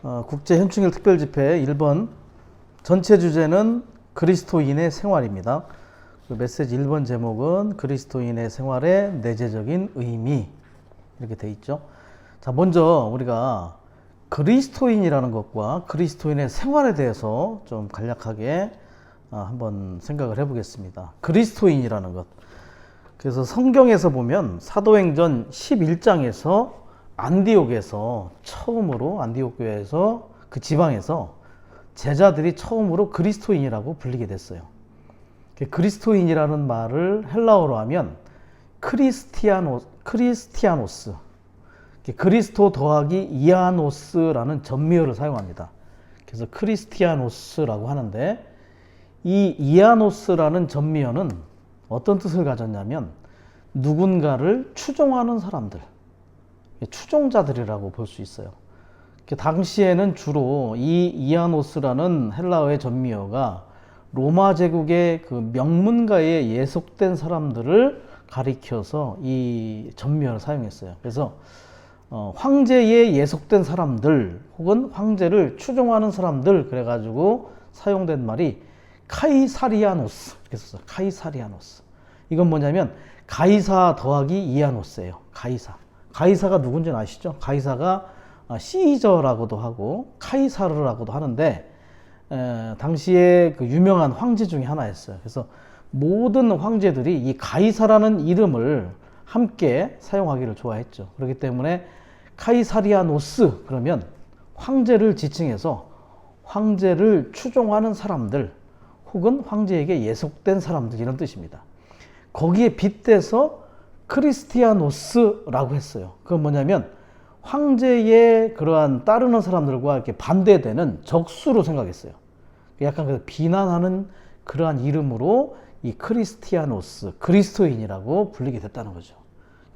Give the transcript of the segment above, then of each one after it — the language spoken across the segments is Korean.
국제현충일 특별집회 1번 전체 주제는 그리스도인의 생활입니다. 그 메시지 1번 제목은 그리스도인의 생활의 내재적인 의미 이렇게 돼 있죠. 자, 먼저 우리가 그리스도인이라는 것과 그리스도인의 생활에 대해서 좀 간략하게 한번 생각을 해보겠습니다. 그리스도인이라는 것. 그래서 성경에서 보면 사도행전 11장에서 안디옥에서 처음으로 안디옥 교회에서 그 지방에서 제자들이 처음으로 그리스도인이라고 불리게 됐어요. 그리스도인이라는 말을 헬라어로 하면 크리스티아노스, 그리스도 더하기 이아노스라는 전미어를 사용합니다. 그래서 크리스티아노스라고 하는데 이 이아노스라는 전미어는 어떤 뜻을 가졌냐면 누군가를 추종하는 사람들, 추종자들이라고 볼 수 있어요. 당시에는 주로 이 이아노스라는 헬라어의 전미어가 로마 제국의 그 명문가에 예속된 사람들을 가리켜서 이 전미어를 사용했어요. 그래서 황제에 예속된 사람들 혹은 황제를 추종하는 사람들 그래가지고 사용된 말이 카이사리아노스 이렇게 썼어요. 카이사리아노스. 이건 뭐냐면 가이사 더하기 이아노스예요. 가이사가 누군지 아시죠? 가이사가 시저라고도 하고 카이사르라고도 하는데 당시에 그 유명한 황제 중에 하나였어요. 그래서 모든 황제들이 이 가이사라는 이름을 함께 사용하기를 좋아했죠. 그렇기 때문에 카이사리아노스 그러면 황제를 지칭해서 황제를 추종하는 사람들 혹은 황제에게 예속된 사람들 이런 뜻입니다. 거기에 빗대서 크리스티아노스라고 했어요. 그건 뭐냐면 황제의 그러한 따르는 사람들과 이렇게 반대되는 적수로 생각했어요. 약간 그 비난하는 그러한 이름으로 이 크리스티아노스, 그리스도인이라고 불리게 됐다는 거죠.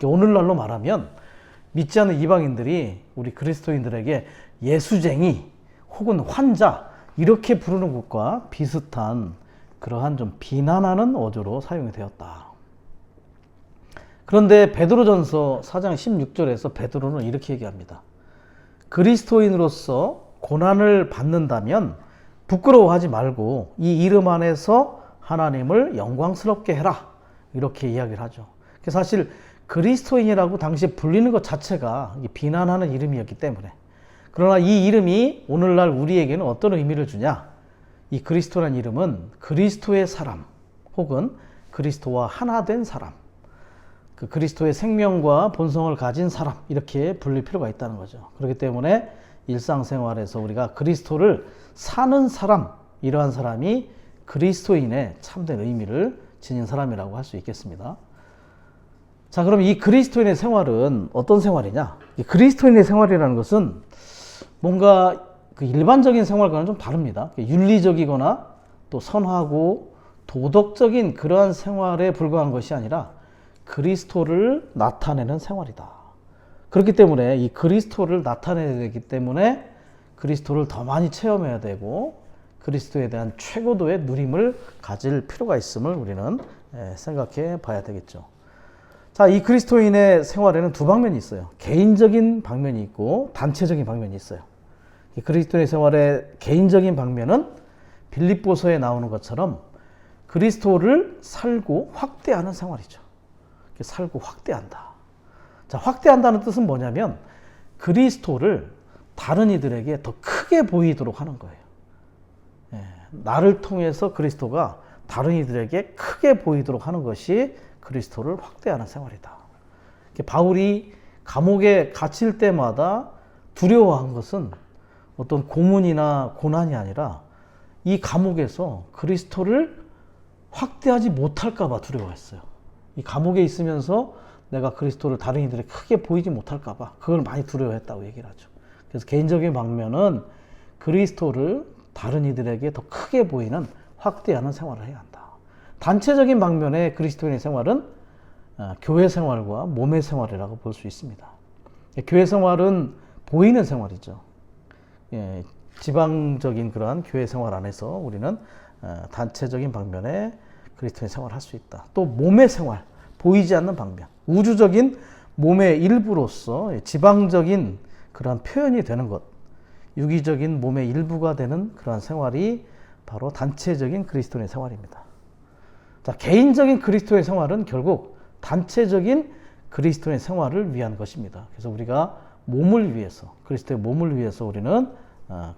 오늘날로 말하면 믿지 않는 이방인들이 우리 그리스도인들에게 예수쟁이 혹은 환자 이렇게 부르는 것과 비슷한 그러한 좀 비난하는 어조로 사용이 되었다. 그런데 베드로전서 4장 16절에서 베드로는 이렇게 얘기합니다. 그리스도인으로서 고난을 받는다면 부끄러워하지 말고 이 이름 안에서 하나님을 영광스럽게 해라. 이렇게 이야기를 하죠. 사실 그리스도인이라고 당시에 불리는 것 자체가 비난하는 이름이었기 때문에 그러나 이 이름이 오늘날 우리에게는 어떤 의미를 주냐? 이 그리스도라는 이름은 그리스도의 사람 혹은 그리스도와 하나 된 사람 그 그리스도의 생명과 본성을 가진 사람 이렇게 불릴 필요가 있다는 거죠. 그렇기 때문에 일상생활에서 우리가 그리스도를 사는 사람 이러한 사람이 그리스도인의 참된 의미를 지닌 사람이라고 할 수 있겠습니다. 자, 그럼 이 그리스도인의 생활은 어떤 생활이냐? 이 그리스도인의 생활이라는 것은 뭔가 그 일반적인 생활과는 좀 다릅니다. 윤리적이거나 또 선하고 도덕적인 그러한 생활에 불과한 것이 아니라 그리스도를 나타내는 생활이다. 그렇기 때문에 이 그리스도를 나타내야 되기 때문에 그리스도를 더 많이 체험해야 되고 그리스도에 대한 최고도의 누림을 가질 필요가 있음을 우리는 생각해 봐야 되겠죠. 자, 이 그리스도인의 생활에는 두 방면이 있어요. 개인적인 방면이 있고 단체적인 방면이 있어요. 이 그리스도인의 생활의 개인적인 방면은 빌립보서에 나오는 것처럼 그리스도를 살고 확대하는 생활이죠. 살고 확대한다. 자, 확대한다는 뜻은 뭐냐면 그리스도를 다른 이들에게 더 크게 보이도록 하는 거예요. 나를 통해서 그리스도가 다른 이들에게 크게 보이도록 하는 것이 그리스도를 확대하는 생활이다. 바울이 감옥에 갇힐 때마다 두려워한 것은 어떤 고문이나 고난이 아니라 이 감옥에서 그리스도를 확대하지 못할까 봐 두려워했어요. 이 감옥에 있으면서 내가 그리스도를 다른 이들에게 크게 보이지 못할까 봐 그걸 많이 두려워했다고 얘기를 하죠. 그래서 개인적인 방면은 그리스도를 다른 이들에게 더 크게 보이는 확대하는 생활을 해야 한다. 단체적인 방면의 그리스도인의 생활은 교회 생활과 몸의 생활이라고 볼 수 있습니다. 교회 생활은 보이는 생활이죠. 지방적인 그러한 교회 생활 안에서 우리는 단체적인 방면의 그리스도인의 생활을 할 수 있다. 또 몸의 생활, 보이지 않는 방면, 우주적인 몸의 일부로서 지방적인 그러한 표현이 되는 것, 유기적인 몸의 일부가 되는 그러한 생활이 바로 단체적인 그리스도인의 생활입니다. 자, 개인적인 그리스도의 생활은 결국 단체적인 그리스도의 생활을 위한 것입니다. 그래서 우리가 몸을 위해서, 그리스도의 몸을 위해서 우리는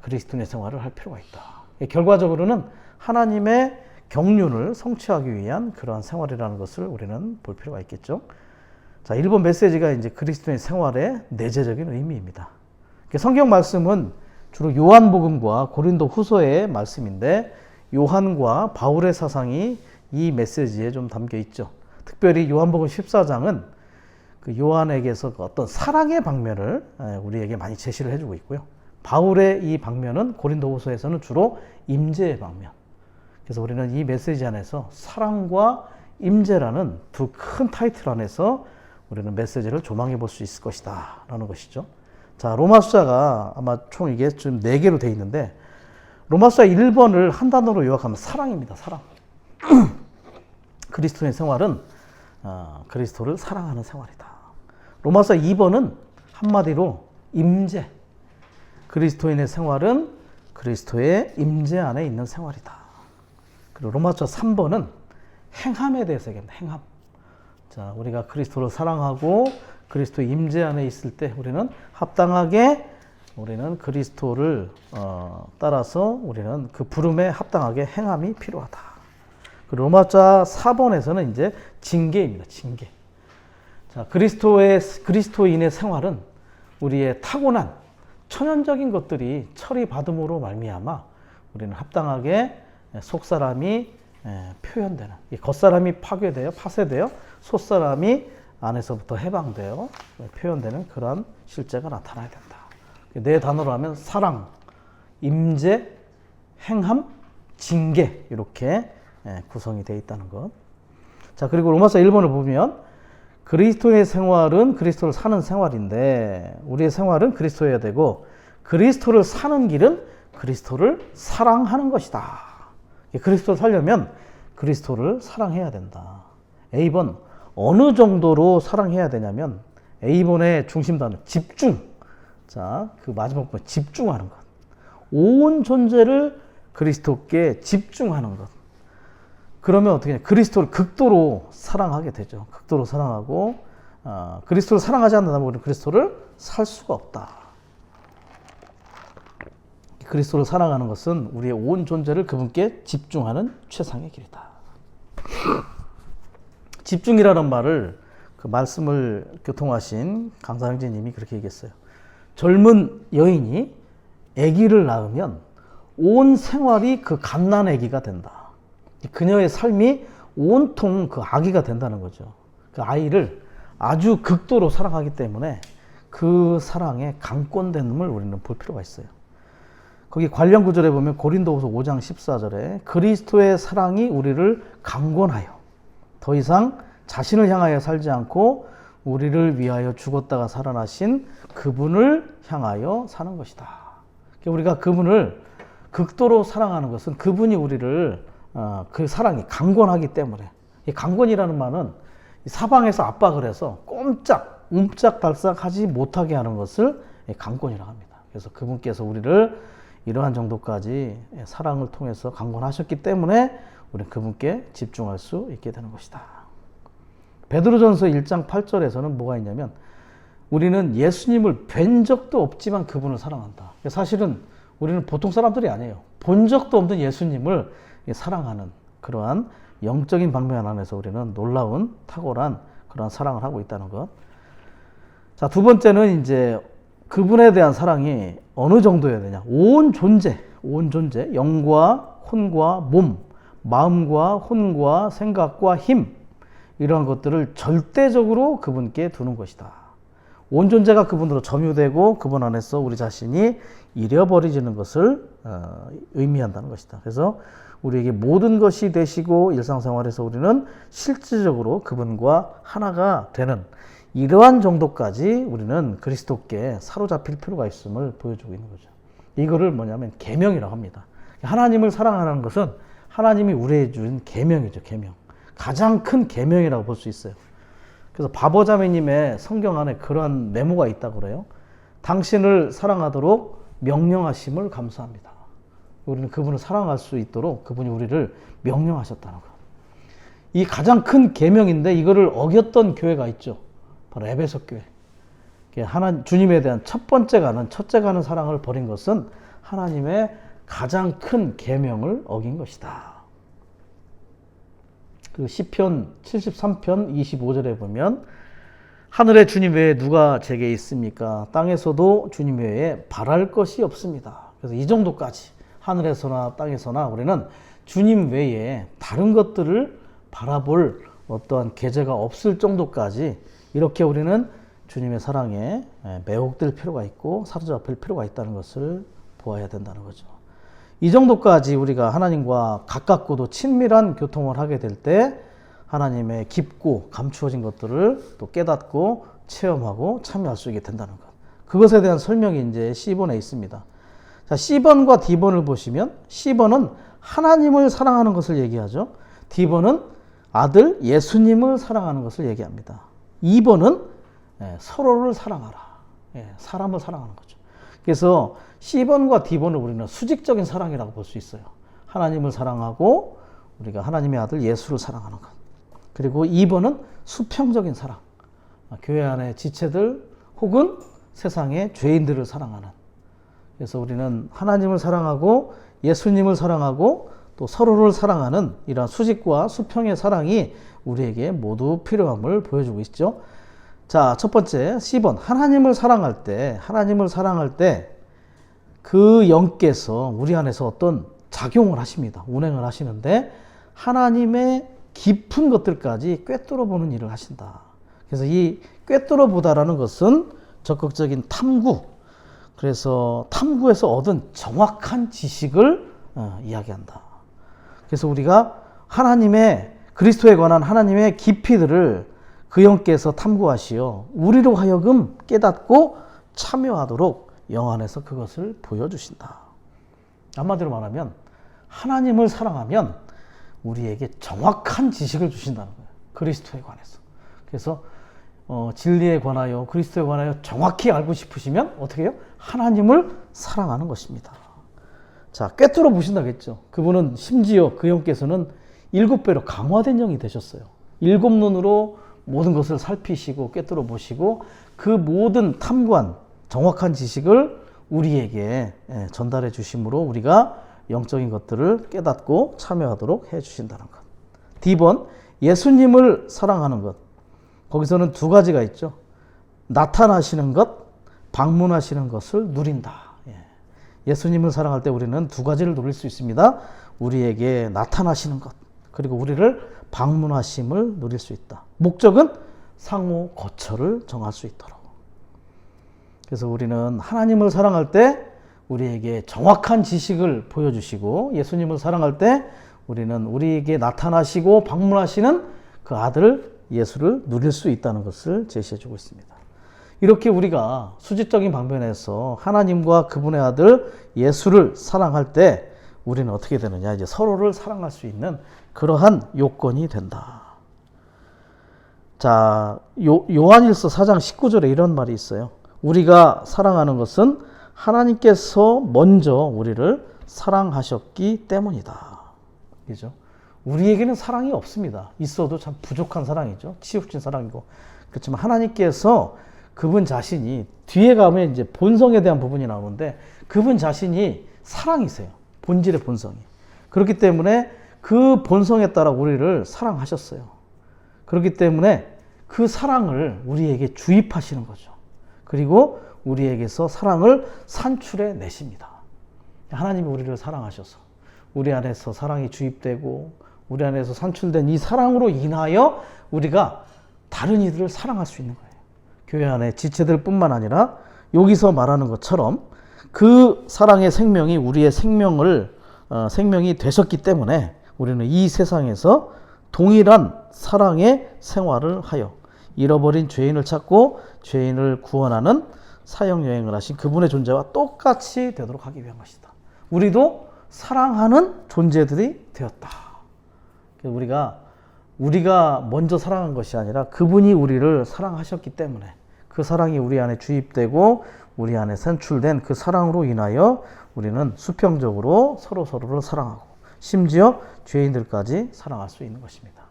그리스도의 생활을 할 필요가 있다. 결과적으로는 하나님의 경륜을 성취하기 위한 그러한 생활이라는 것을 우리는 볼 필요가 있겠죠. 자, 1번 메시지가 이제 그리스도의 생활의 내재적인 의미입니다. 성경 말씀은 주로 요한복음과 고린도 후서의 말씀인데 요한과 바울의 사상이 이 메시지에 좀 담겨 있죠. 특별히 요한복음 14장은 그 요한에게서 어떤 사랑의 방면을 우리에게 많이 제시를 해주고 있고요. 바울의 이 방면은 고린도 후서에서는 주로 임재의 방면. 그래서 우리는 이 메시지 안에서 사랑과 임재라는 두 큰 타이틀 안에서 우리는 메시지를 조망해 볼 수 있을 것이다 라는 것이죠. 자, 로마 숫자가 아마 총 이게 좀 4개로 되어 있는데 로마 숫자 1번을 한 단어로 요약하면 사랑입니다. 사랑. 그리스도의 생활은 그리스도를 사랑하는 생활이다. 로마 숫자 2번은 한마디로 임재. 그리스도인의 생활은 그리스도의 임재 안에 있는 생활이다. 그리고 로마 숫자 3번은 행함에 대해서 얘기합니다. 행함. 자, 우리가 그리스도를 사랑하고 그리스도의 임재 안에 있을 때 우리는 합당하게 우리는 그리스도를 따라서 우리는 그 부름에 합당하게 행함이 필요하다. 그 로마자 4번에서는 이제 징계입니다. 징계. 자, 그리스도인의 생활은 우리의 타고난 천연적인 것들이 처리받음으로 말미암아 우리는 합당하게 속사람이 표현되는, 겉사람이 파괴되어 파쇄되어 속사람이 안에서부터 해방되어 표현되는 그러한 실제가 나타나야 된다. 네 단어로 하면 사랑, 임재, 행함, 징계 이렇게 구성이 되어 있다는 것. 자, 그리고 로마서 1번을 보면 그리스도의 생활은 그리스도를 사는 생활인데 우리의 생활은 그리스도여야 되고 그리스도를 사는 길은 그리스도를 사랑하는 것이다. 그리스도를 살려면 그리스도를 사랑해야 된다. A번 어느 정도로 사랑해야 되냐면 A번의 중심 단어 집중. 자, 그 마지막 번 집중하는 것. 온 존재를 그리스도께 집중하는 것. 그러면 어떻게 해요? 그리스도를 극도로 사랑하게 되죠. 극도로 사랑하고 그리스도를 사랑하지 않는다면 우리는 그리스도를 살 수가 없다. 그리스도를 사랑하는 것은 우리의 온 존재를 그분께 집중하는 최상의 길이다. 집중이라는 말을 그 말씀을 교통하신 강사 형제님이 그렇게 얘기했어요. 젊은 여인이 아기를 낳으면 온 생활이 그 갓난 아기가 된다. 그녀의 삶이 온통 그 아기가 된다는 거죠. 그 아이를 아주 극도로 사랑하기 때문에 그 사랑의 강권됨을 우리는 볼 필요가 있어요. 거기 관련 구절에 보면 고린도후서 5장 14절에 그리스도의 사랑이 우리를 강권하여 더 이상 자신을 향하여 살지 않고 우리를 위하여 죽었다가 살아나신 그분을 향하여 사는 것이다. 우리가 그분을 극도로 사랑하는 것은 그분이 우리를 그 사랑이 강권하기 때문에, 이 강권이라는 말은 사방에서 압박을 해서 꼼짝, 움짝달싹하지 못하게 하는 것을 강권이라고 합니다. 그래서 그분께서 우리를 이러한 정도까지 사랑을 통해서 강권하셨기 때문에 우리는 그분께 집중할 수 있게 되는 것이다. 베드로전서 1장 8절에서는 뭐가 있냐면 우리는 예수님을 뵌 적도 없지만 그분을 사랑한다. 사실은 우리는 보통 사람들이 아니에요. 본 적도 없는 예수님을 사랑하는 그러한 영적인 방면 안에서 우리는 놀라운 탁월한 그러한 사랑을 하고 있다는 것. 자, 두 번째는 이제 그분에 대한 사랑이 어느 정도여야 되냐. 온 존재, 영과 혼과 몸, 마음과 혼과 생각과 힘, 이러한 것들을 절대적으로 그분께 두는 것이다. 온 존재가 그분으로 점유되고 그분 안에서 우리 자신이 잃어버리지는 것을 의미한다는 것이다. 그래서 우리에게 모든 것이 되시고 일상생활에서 우리는 실질적으로 그분과 하나가 되는 이러한 정도까지 우리는 그리스도께 사로잡힐 필요가 있음을 보여주고 있는 거죠. 이거를 뭐냐면 계명이라고 합니다. 하나님을 사랑하는 것은 하나님이 우리에게 준 계명이죠. 계명. 가장 큰 계명이라고 볼 수 있어요. 그래서 바보자매님의 성경 안에 그러한 메모가 있다고 그래요. 당신을 사랑하도록 명령하심을 감사합니다. 우리는 그분을 사랑할 수 있도록 그분이 우리를 명령하셨다는 것. 이 가장 큰 계명인데 이거를 어겼던 교회가 있죠. 바로 에베소 교회. 주님에 대한 첫째 가는 사랑을 버린 것은 하나님의 가장 큰 계명을 어긴 것이다. 그 시편 73편 25절에 보면 하늘에 주님 외에 누가 제게 있습니까? 땅에서도 주님 외에 바랄 것이 없습니다. 그래서 이 정도까지 하늘에서나 땅에서나 우리는 주님 외에 다른 것들을 바라볼 어떠한 계제가 없을 정도까지 이렇게 우리는 주님의 사랑에 매혹될 필요가 있고 사로잡힐 필요가 있다는 것을 보아야 된다는 거죠. 이 정도까지 우리가 하나님과 가깝고도 친밀한 교통을 하게 될 때 하나님의 깊고 감추어진 것들을 또 깨닫고 체험하고 참여할 수 있게 된다는 것. 그것에 대한 설명이 이제 C번에 있습니다. 자, C번과 D번을 보시면 C번은 하나님을 사랑하는 것을 얘기하죠. D번은 아들 예수님을 사랑하는 것을 얘기합니다. 2번은 서로를 사랑하라. 사람을 사랑하는 거죠. 그래서 C번과 D번을 우리는 수직적인 사랑이라고 볼 수 있어요. 하나님을 사랑하고 우리가 하나님의 아들 예수를 사랑하는 것. 그리고 2번은 수평적인 사랑. 교회 안의 지체들 혹은 세상의 죄인들을 사랑하는. 그래서 우리는 하나님을 사랑하고 예수님을 사랑하고 또 서로를 사랑하는 이러한 수직과 수평의 사랑이 우리에게 모두 필요함을 보여주고 있죠. 자, 첫 번째 C번 하나님을 사랑할 때 그 영께서 우리 안에서 어떤 작용을 하십니다. 운행을 하시는데 하나님의 깊은 것들까지 꿰뚫어 보는 일을 하신다. 그래서 이 꿰뚫어 보다라는 것은 적극적인 탐구, 그래서 탐구에서 얻은 정확한 지식을 이야기한다. 그래서 우리가 그리스도에 관한 하나님의 깊이들을 그 영께서 탐구하시어 우리로 하여금 깨닫고 참여하도록 영 안에서 그것을 보여주신다. 한마디로 말하면 하나님을 사랑하면 우리에게 정확한 지식을 주신다는 거예요. 그리스도에 관해서. 그래서 진리에 관하여 그리스도에 관하여 정확히 알고 싶으시면 어떻게 해요? 하나님을 사랑하는 것입니다. 자, 꿰뚫어 보신다겠죠. 그분은 심지어 그 영께서는 7배로 강화된 영이 되셨어요. 7눈으로 모든 것을 살피시고 꿰뚫어 보시고 그 모든 탐구한 정확한 지식을 우리에게 전달해 주심으로 우리가 영적인 것들을 깨닫고 참여하도록 해 주신다는 것. D번 예수님을 사랑하는 것. 거기서는 두 가지가 있죠. 나타나시는 것, 방문하시는 것을 누린다. 예수님을 사랑할 때 우리는 두 가지를 누릴 수 있습니다. 우리에게 나타나시는 것, 그리고 우리를 방문하심을 누릴 수 있다. 목적은 상호 거처를 정할 수 있도록. 그래서 우리는 하나님을 사랑할 때 우리에게 정확한 지식을 보여주시고 예수님을 사랑할 때 우리는 우리에게 나타나시고 방문하시는 그 아들 예수를 누릴 수 있다는 것을 제시해주고 있습니다. 이렇게 우리가 수직적인 방면에서 하나님과 그분의 아들 예수를 사랑할 때 우리는 어떻게 되느냐, 이제 서로를 사랑할 수 있는 그러한 요건이 된다. 자, 요한일서 4장 19절에 이런 말이 있어요. 우리가 사랑하는 것은 하나님께서 먼저 우리를 사랑하셨기 때문이다. 그죠? 우리에게는 사랑이 없습니다. 있어도 참 부족한 사랑이죠. 치우친 사랑이고. 그렇지만 하나님께서 그분 자신이, 뒤에 가면 이제 본성에 대한 부분이 나오는데 그분 자신이 사랑이세요. 본질의 본성이. 그렇기 때문에 그 본성에 따라 우리를 사랑하셨어요. 그렇기 때문에 그 사랑을 우리에게 주입하시는 거죠. 그리고 우리에게서 사랑을 산출해 내십니다. 하나님이 우리를 사랑하셔서 우리 안에서 사랑이 주입되고 우리 안에서 산출된 이 사랑으로 인하여 우리가 다른 이들을 사랑할 수 있는 거예요. 교회 안에 지체들 뿐만 아니라 여기서 말하는 것처럼 그 사랑의 생명이 우리의 생명이 되셨기 때문에 우리는 이 세상에서 동일한 사랑의 생활을 하여 잃어버린 죄인을 찾고 죄인을 구원하는 사형여행을 하신 그분의 존재와 똑같이 되도록 하기 위한 것이다. 우리도 사랑하는 존재들이 되었다. 우리가 먼저 사랑한 것이 아니라 그분이 우리를 사랑하셨기 때문에 그 사랑이 우리 안에 주입되고 우리 안에 선출된 그 사랑으로 인하여 우리는 수평적으로 서로를 사랑하고 심지어 죄인들까지 사랑할 수 있는 것입니다.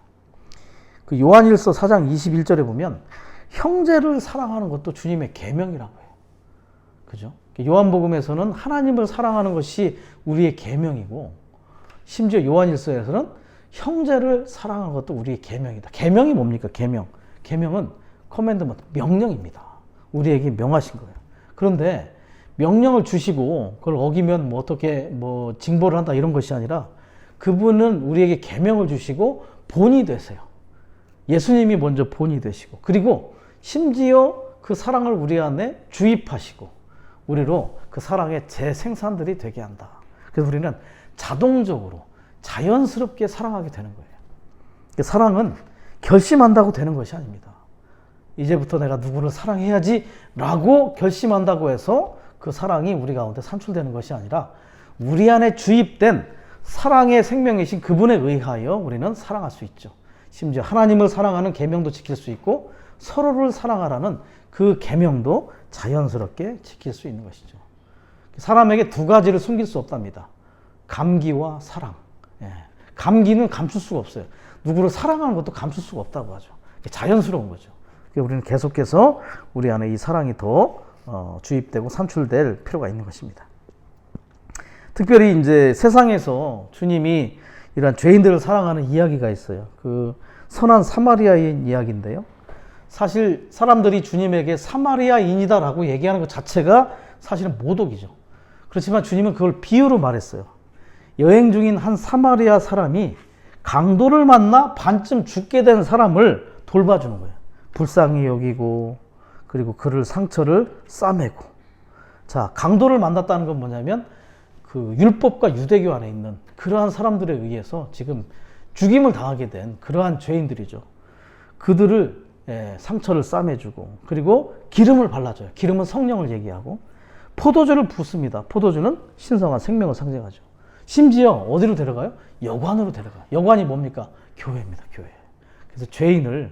그 요한일서 4장 21절에 보면 형제를 사랑하는 것도 주님의 계명이라고 해요. 그죠? 요한복음에서는 하나님을 사랑하는 것이 우리의 계명이고 심지어 요한일서에서는 형제를 사랑하는 것도 우리의 계명이다. 계명이 뭡니까? 계명은 커맨드먼트, 명령입니다. 우리에게 명하신 거예요. 그런데 명령을 주시고 그걸 어기면 뭐 어떻게 뭐 징벌을 한다 이런 것이 아니라 그분은 우리에게 계명을 주시고 본이 되세요. 예수님이 먼저 본이 되시고 그리고 심지어 그 사랑을 우리 안에 주입하시고 우리로 그 사랑의 재생산들이 되게 한다. 그래서 우리는 자동적으로 자연스럽게 사랑하게 되는 거예요. 사랑은 결심한다고 되는 것이 아닙니다. 이제부터 내가 누구를 사랑해야지 라고 결심한다고 해서 그 사랑이 우리 가운데 산출되는 것이 아니라 우리 안에 주입된 사랑의 생명이신 그분에 의하여 우리는 사랑할 수 있죠. 심지어 하나님을 사랑하는 계명도 지킬 수 있고 서로를 사랑하라는 그 계명도 자연스럽게 지킬 수 있는 것이죠. 사람에게 두 가지를 숨길 수 없답니다. 감기와 사랑. 감기는 감출 수가 없어요. 누구를 사랑하는 것도 감출 수가 없다고 하죠. 자연스러운 거죠. 우리는 계속해서 우리 안에 이 사랑이 더 주입되고 산출될 필요가 있는 것입니다. 특별히 이제 세상에서 주님이 이런 죄인들을 사랑하는 이야기가 있어요. 그 선한 사마리아인 이야기인데요. 사실 사람들이 주님에게 사마리아인이다라고 얘기하는 것 자체가 사실은 모독이죠. 그렇지만 주님은 그걸 비유로 말했어요. 여행 중인 한 사마리아 사람이 강도를 만나 반쯤 죽게 된 사람을 돌봐주는 거예요. 불쌍히 여기고 그리고 그를 상처를 싸매고. 자, 강도를 만났다는 건 뭐냐면 그 율법과 유대교 안에 있는 그러한 사람들에 의해서 지금 죽임을 당하게 된 그러한 죄인들이죠. 그들을 상처를 싸매주고 그리고 기름을 발라줘요. 기름은 성령을 얘기하고 포도주를 붓습니다. 포도주는 신성한 생명을 상징하죠. 심지어 어디로 데려가요? 여관으로 데려가요. 여관이 뭡니까? 교회입니다. 교회. 그래서 죄인을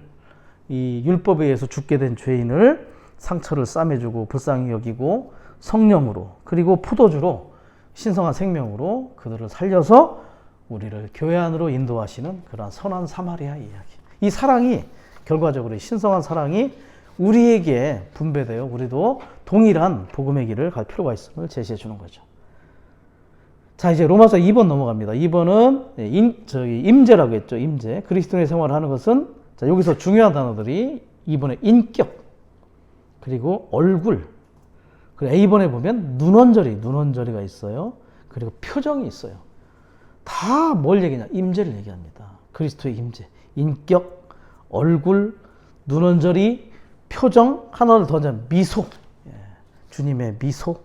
이 율법에 의해서 죽게 된 죄인을 상처를 싸매주고 불쌍히 여기고 성령으로 그리고 포도주로 신성한 생명으로 그들을 살려서 우리를 교회 안으로 인도하시는 그러한 선한 사마리아 이야기. 이 사랑이 결과적으로 신성한 사랑이 우리에게 분배되어 우리도 동일한 복음의 길을 갈 필요가 있음을 제시해 주는 거죠. 자, 이제 로마서 2번 넘어갑니다. 2번은 임재라고 했죠. 임재. 그리스도인의 생활을 하는 것은 자, 여기서 중요한 단어들이 2번에 인격 그리고 얼굴 그리고 A번에 보면 눈원저리가 있어요. 그리고 표정이 있어요. 다 뭘 얘기냐? 임재를 얘기합니다. 그리스도의 임재. 인격, 얼굴, 눈원저리, 표정, 하나를 더 하자면 미소. 주님의 미소.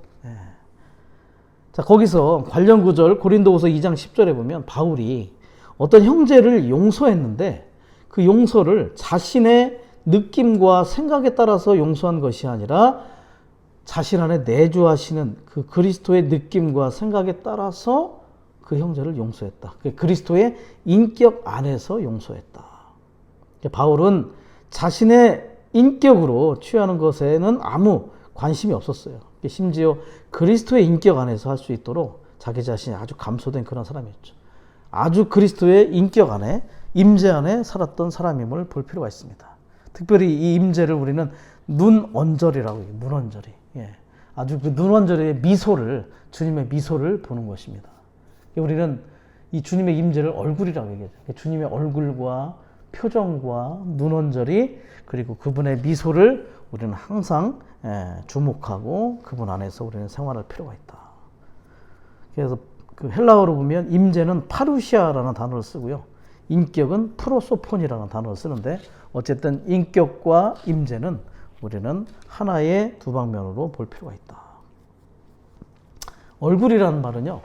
자, 거기서 관련 구절 고린도후서 2장 10절에 보면 바울이 어떤 형제를 용서했는데 그 용서를 자신의 느낌과 생각에 따라서 용서한 것이 아니라 자신 안에 내주하시는 그 그리스도의 느낌과 생각에 따라서 그 형제를 용서했다. 그리스도의 인격 안에서 용서했다. 바울은 자신의 인격으로 취하는 것에는 아무 관심이 없었어요. 심지어 그리스도의 인격 안에서 할 수 있도록 자기 자신이 아주 감소된 그런 사람이었죠. 아주 그리스도의 인격 안에 임재 안에 살았던 사람임을 볼 필요가 있습니다. 특별히 이 임재를 우리는 눈언저리라고 해요. 눈언저리. 아주 그 눈언저리의 미소를 주님의 미소를 보는 것입니다. 우리는 이 주님의 임재를 얼굴이라고 얘기하죠. 주님의 얼굴과 표정과 눈언저리 그리고 그분의 미소를 우리는 항상 주목하고 그분 안에서 우리는 생활할 필요가 있다. 그래서 그 헬라어로 보면 임재는 파루시아라는 단어를 쓰고요. 인격은 프로소폰이라는 단어를 쓰는데 어쨌든 인격과 임재는 우리는 하나의 두 방면으로 볼 필요가 있다. 얼굴이라는 말은요.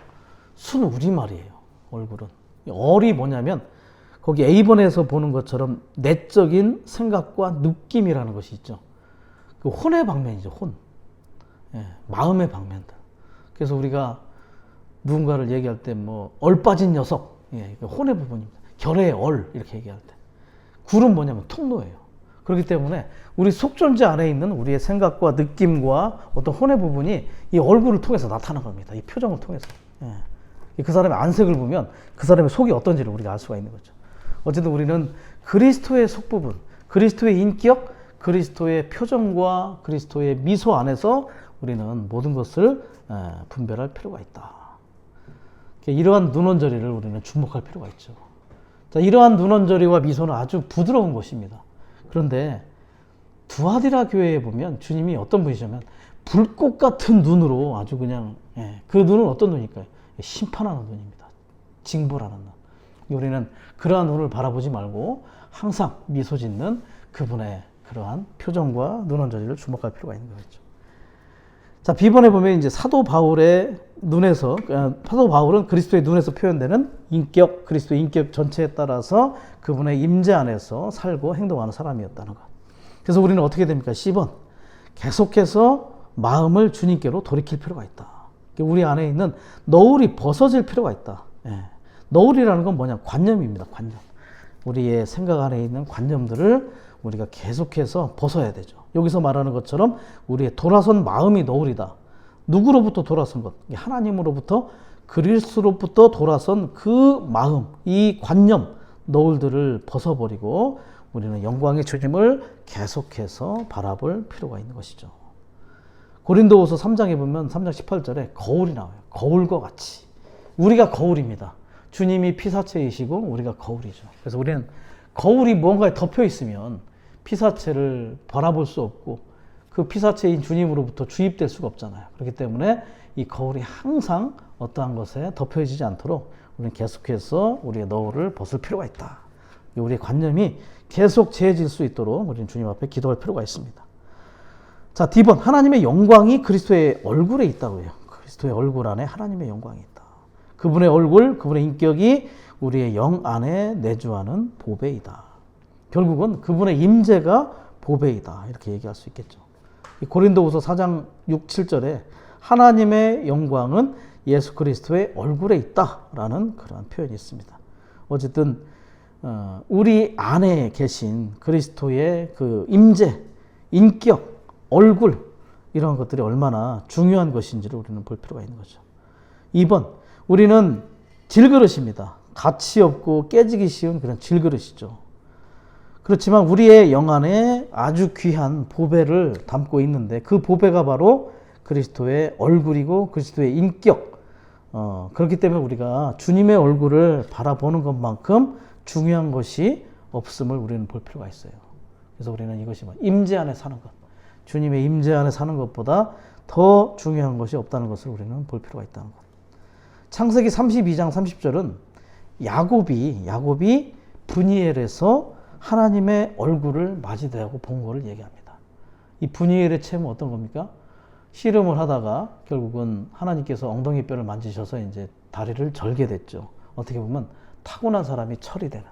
순우리말이에요. 얼굴은. 얼이 뭐냐면 거기 A번에서 보는 것처럼 내적인 생각과 느낌이라는 것이 있죠. 그 혼의 방면이죠. 혼. 마음의 방면들. 그래서 우리가 누군가를 얘기할 때 뭐 얼빠진 녀석. 혼의 부분입니다. 결의 얼 이렇게 얘기할 때. 굴은 뭐냐면 통로예요. 그렇기 때문에 우리 속존재 안에 있는 우리의 생각과 느낌과 어떤 혼의 부분이 이 얼굴을 통해서 나타난 겁니다. 이 표정을 통해서. 예. 그 사람의 안색을 보면 그 사람의 속이 어떤지를 우리가 알 수가 있는 거죠. 어쨌든 우리는 그리스도의 속부분, 그리스도의 인격, 그리스도의 표정과 그리스도의 미소 안에서 우리는 모든 것을 분별할 필요가 있다. 이러한 눈원저리를 우리는 주목할 필요가 있죠. 자, 이러한 눈원저리와 미소는 아주 부드러운 것입니다. 그런데 두아디라 교회에 보면 주님이 어떤 분이시냐면 불꽃 같은 눈으로 아주 그냥 그 눈은 어떤 눈일까요? 심판하는 눈입니다. 징벌하는 눈. 우리는 그러한 눈을 바라보지 말고 항상 미소 짓는 그분의 그러한 표정과 눈원저리를 주목할 필요가 있는 거겠죠. 자, B번에 보면 이제 사도 바울의 눈에서, 사도 바울은 그리스도의 눈에서 표현되는 인격, 그리스도의 인격 전체에 따라서 그분의 임재 안에서 살고 행동하는 사람이었다는 것. 그래서 우리는 어떻게 됩니까? C번. 계속해서 마음을 주님께로 돌이킬 필요가 있다. 우리 안에 있는 너울이 벗어질 필요가 있다. 너울이라는 건 뭐냐? 관념입니다. 관념. 우리의 생각 안에 있는 관념들을 우리가 계속해서 벗어야 되죠. 여기서 말하는 것처럼 우리의 돌아선 마음이 너울이다. 누구로부터 돌아선 것? 하나님으로부터 그리스도로부터 돌아선 그 마음, 이 관념, 너울들을 벗어버리고 우리는 영광의 주님을 계속해서 바라볼 필요가 있는 것이죠. 고린도후서 3장에 보면 3장 18절에 거울이 나와요. 거울과 같이. 우리가 거울입니다. 주님이 피사체이시고 우리가 거울이죠. 그래서 우리는 거울이 뭔가에 덮여 있으면 피사체를 바라볼 수 없고 그 피사체인 주님으로부터 주입될 수가 없잖아요. 그렇기 때문에 이 거울이 항상 어떠한 것에 덮여지지 않도록 우리는 계속해서 우리의 너울을 벗을 필요가 있다. 우리의 관념이 계속 재해질 수 있도록 우리는 주님 앞에 기도할 필요가 있습니다. 자, D번. 하나님의 영광이 그리스도의 얼굴에 있다고요. 그리스도의 얼굴 안에 하나님의 영광이 있다. 그분의 얼굴, 그분의 인격이 우리의 영 안에 내주하는 보배이다. 결국은 그분의 임재가 보배이다. 이렇게 얘기할 수 있겠죠. 고린도후서 4장 6, 7절에 하나님의 영광은 예수 그리스도의 얼굴에 있다라는 그러한 표현이 있습니다. 어쨌든 우리 안에 계신 그리스도의 그 임재, 인격, 얼굴 이런 것들이 얼마나 중요한 것인지를 우리는 볼 필요가 있는 거죠. 2번, 우리는 질그릇입니다. 가치 없고 깨지기 쉬운 그런 질그릇이죠. 그렇지만 우리의 영 안에 아주 귀한 보배를 담고 있는데 그 보배가 바로 그리스도의 얼굴이고 그리스도의 인격. 그렇기 때문에 우리가 주님의 얼굴을 바라보는 것만큼 중요한 것이 없음을 우리는 볼 필요가 있어요. 그래서 우리는 이것이 임재 안에 사는 것. 주님의 임재 안에 사는 것보다 더 중요한 것이 없다는 것을 우리는 볼 필요가 있다는 것. 창세기 32장 30절은 야곱이 브니엘에서 하나님의 얼굴을 맞이대하고 본 것을 얘기합니다. 이 브니엘의 체험은 어떤 겁니까? 씨름을 하다가 결국은 하나님께서 엉덩이 뼈를 만지셔서 이제 다리를 절게 됐죠. 어떻게 보면 타고난 사람이 처리되는.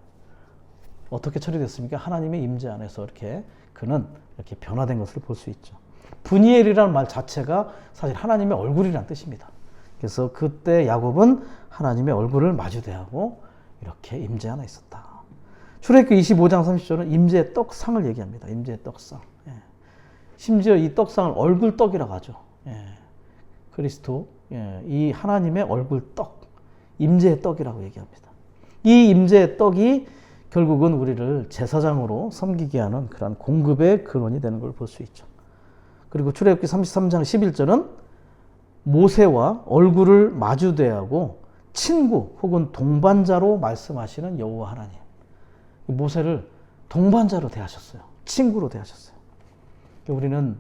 어떻게 처리됐습니까? 하나님의 임재 안에서 이렇게 그는 이렇게 변화된 것을 볼 수 있죠. 브니엘이라는 말 자체가 사실 하나님의 얼굴이라는 뜻입니다. 그래서 그때 야곱은 하나님의 얼굴을 마주대하고 이렇게 임재 안에 있었다. 출애굽기 25장 30절은 임재의 떡상을 얘기합니다. 임재의 떡상. 심지어 이 떡상을 얼굴떡이라고 하죠. 그리스도, 이 하나님의 얼굴떡, 임재의 떡이라고 얘기합니다. 이 임재의 떡이 결국은 우리를 제사장으로 섬기게 하는 그런 공급의 근원이 되는 걸 볼 수 있죠. 그리고 출애굽기 33장 11절은 모세와 얼굴을 마주대하고 친구 혹은 동반자로 말씀하시는 여호와 하나님. 모세를 동반자로 대하셨어요. 친구로 대하셨어요. 우리는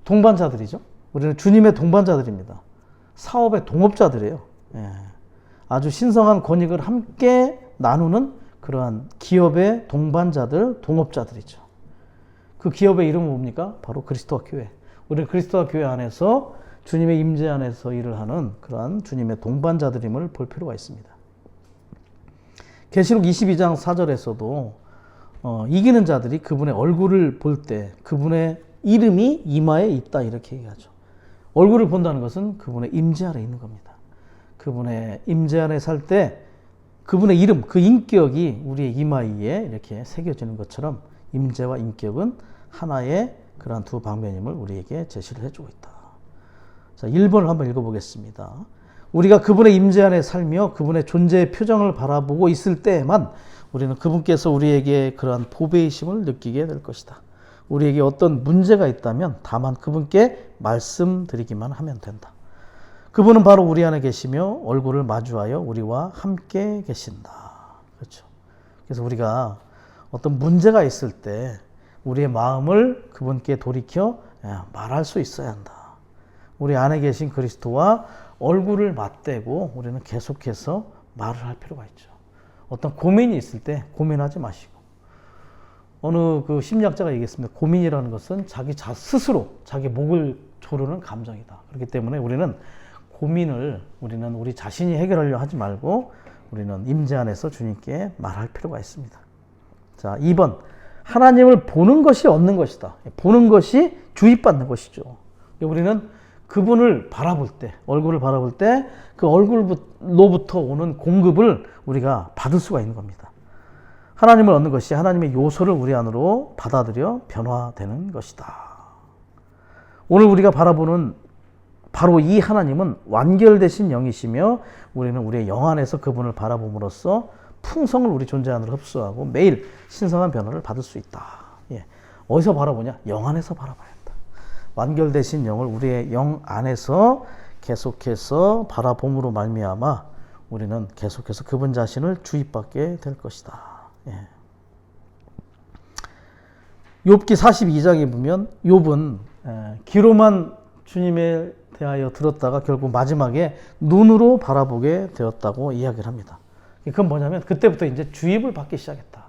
동반자들이죠. 우리는 주님의 동반자들입니다. 사업의 동업자들이에요. 아주 신성한 권익을 함께 나누는 그러한 기업의 동반자들, 동업자들이죠. 그 기업의 이름은 뭡니까? 바로 그리스도와 교회. 우리는 그리스도와 교회 안에서 주님의 임재 안에서 일을 하는 그러한 주님의 동반자들임을 볼 필요가 있습니다. 계시록 22장 4절에서도 이기는 자들이 그분의 얼굴을 볼 때 그분의 이름이 이마에 있다 이렇게 얘기하죠. 얼굴을 본다는 것은 그분의 임재 안에 있는 겁니다. 그분의 임재 안에 살 때 그분의 이름, 그 인격이 우리의 이마 위에 이렇게 새겨지는 것처럼 임재와 인격은 하나의 그러한 두 방면임을 우리에게 제시를 해주고 있다. 자, 1번을 한번 읽어보겠습니다. 우리가 그분의 임재 안에 살며 그분의 존재의 표정을 바라보고 있을 때에만 우리는 그분께서 우리에게 그러한 보배이심을 느끼게 될 것이다. 우리에게 어떤 문제가 있다면 다만 그분께 말씀드리기만 하면 된다. 그분은 바로 우리 안에 계시며 얼굴을 마주하여 우리와 함께 계신다. 그렇죠. 그래서 우리가 어떤 문제가 있을 때 우리의 마음을 그분께 돌이켜 말할 수 있어야 한다. 우리 안에 계신 그리스도와 얼굴을 맞대고 우리는 계속해서 말을 할 필요가 있죠. 어떤 고민이 있을 때 고민하지 마시고, 어느 그 심리학자가 얘기했습니다. 고민이라는 것은 자기 스스로 자기 목을 조르는 감정이다. 그렇기 때문에 우리는 고민을 우리 자신이 해결하려 하지 말고 우리는 임재 안에서 주님께 말할 필요가 있습니다. 자, 2번. 하나님을 보는 것이 얻는 것이다. 보는 것이 주입받는 것이죠. 우리는 그분을 바라볼 때, 얼굴을 바라볼 때 그 얼굴로부터 오는 공급을 우리가 받을 수가 있는 겁니다. 하나님을 얻는 것이 하나님의 요소를 우리 안으로 받아들여 변화되는 것이다. 오늘 우리가 바라보는 바로 이 하나님은 완결되신 영이시며 우리는 우리의 영 안에서 그분을 바라봄으로써 풍성을 우리 존재 안으로 흡수하고 매일 신성한 변화를 받을 수 있다. 예. 어디서 바라보냐? 영 안에서 바라봐야 한다. 완결되신 영을 우리의 영 안에서 계속해서 바라봄으로 말미암아 우리는 계속해서 그분 자신을 주입받게 될 것이다. 예. 욥기 42장에 보면 욥은 귀로만 주님에 대하여 들었다가 결국 마지막에 눈으로 바라보게 되었다고 이야기를 합니다. 그건 뭐냐면 그때부터 이제 주입을 받기 시작했다.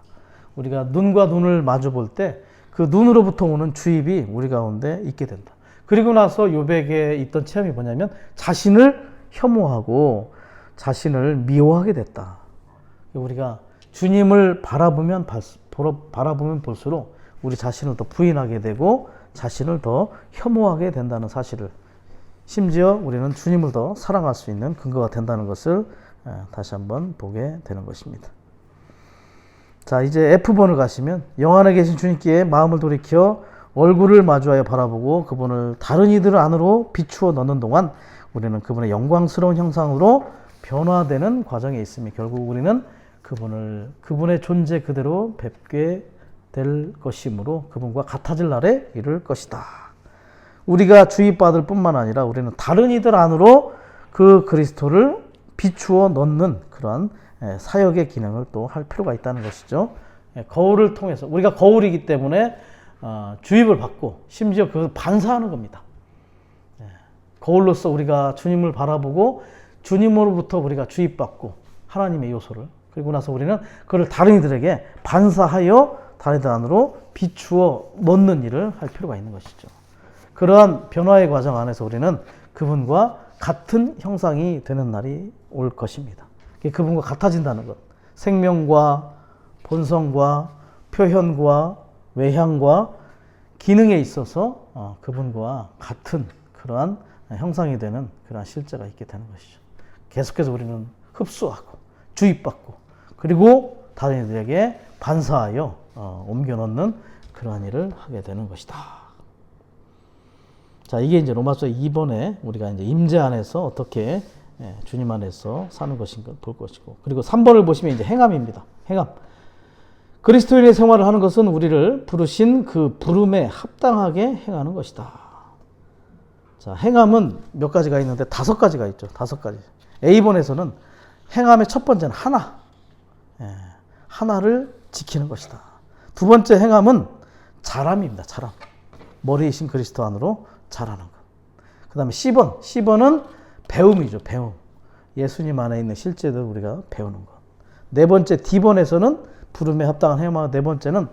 우리가 눈과 눈을 마주 볼 때 그 눈으로부터 오는 주입이 우리 가운데 있게 된다. 그리고 나서 욥에게 있던 체험이 뭐냐면 자신을 혐오하고 자신을 미워하게 됐다. 우리가 주님을 바라보면 볼수록 우리 자신을 더 부인하게 되고 자신을 더 혐오하게 된다는 사실을, 심지어 우리는 주님을 더 사랑할 수 있는 근거가 된다는 것을 다시 한번 보게 되는 것입니다. 자, 이제 F번을 가시면 영 안에 계신 주님께 마음을 돌이켜 얼굴을 마주하여 바라보고 그분을 다른 이들 안으로 비추어 넣는 동안 우리는 그분의 영광스러운 형상으로 변화되는 과정에 있으며 결국 우리는 그분의 존재 그대로 뵙게 될 것이므로 그분과 같아질 날에 이를 것이다. 우리가 주입받을 뿐만 아니라 우리는 다른 이들 안으로 그 그리스도를 비추어 넣는 그러한 사역의 기능을 또 할 필요가 있다는 것이죠. 거울을 통해서 우리가 거울이기 때문에 주입을 받고 심지어 그걸 반사하는 겁니다. 거울로서 우리가 주님을 바라보고 주님으로부터 우리가 주입받고 하나님의 요소를, 그리고 나서 우리는 그걸 다른 이들에게 반사하여 다른 이들 안으로 비추어 넣는 일을 할 필요가 있는 것이죠. 그러한 변화의 과정 안에서 우리는 그분과 같은 형상이 되는 날이 올 것입니다. 그분과 같아진다는 것, 생명과 본성과 표현과 외향과 기능에 있어서 그분과 같은 그러한 형상이 되는 그러한 실제가 있게 되는 것이죠. 계속해서 우리는 흡수하고 주입받고 그리고 다른 이들에게 반사하여 옮겨 넣는 그러한 일을 하게 되는 것이다. 자, 이게 이제 로마서 2번에 우리가 이제 임재 안에서 어떻게 주님 안에서 사는 것인가 볼 것이고, 그리고 3번을 보시면 이제 행함입니다. 행함. 그리스도인의 생활을 하는 것은 우리를 부르신 그 부름에 합당하게 행하는 것이다. 자, 행함은 몇 가지가 있는데 5가지가 있죠. 5가지. A번에서는 행함의 첫 번째는 하나. 하나를 지키는 것이다. 두 번째 행함은 자람입니다. 자람. 머리이신 그리스도 안으로 자라는 것. 그 다음에 C번은 배움이죠. 배움. 예수님 안에 있는 실제들 우리가 배우는 것. 네 번째 D번에서는 부름에 합당한 행함. 네 번째는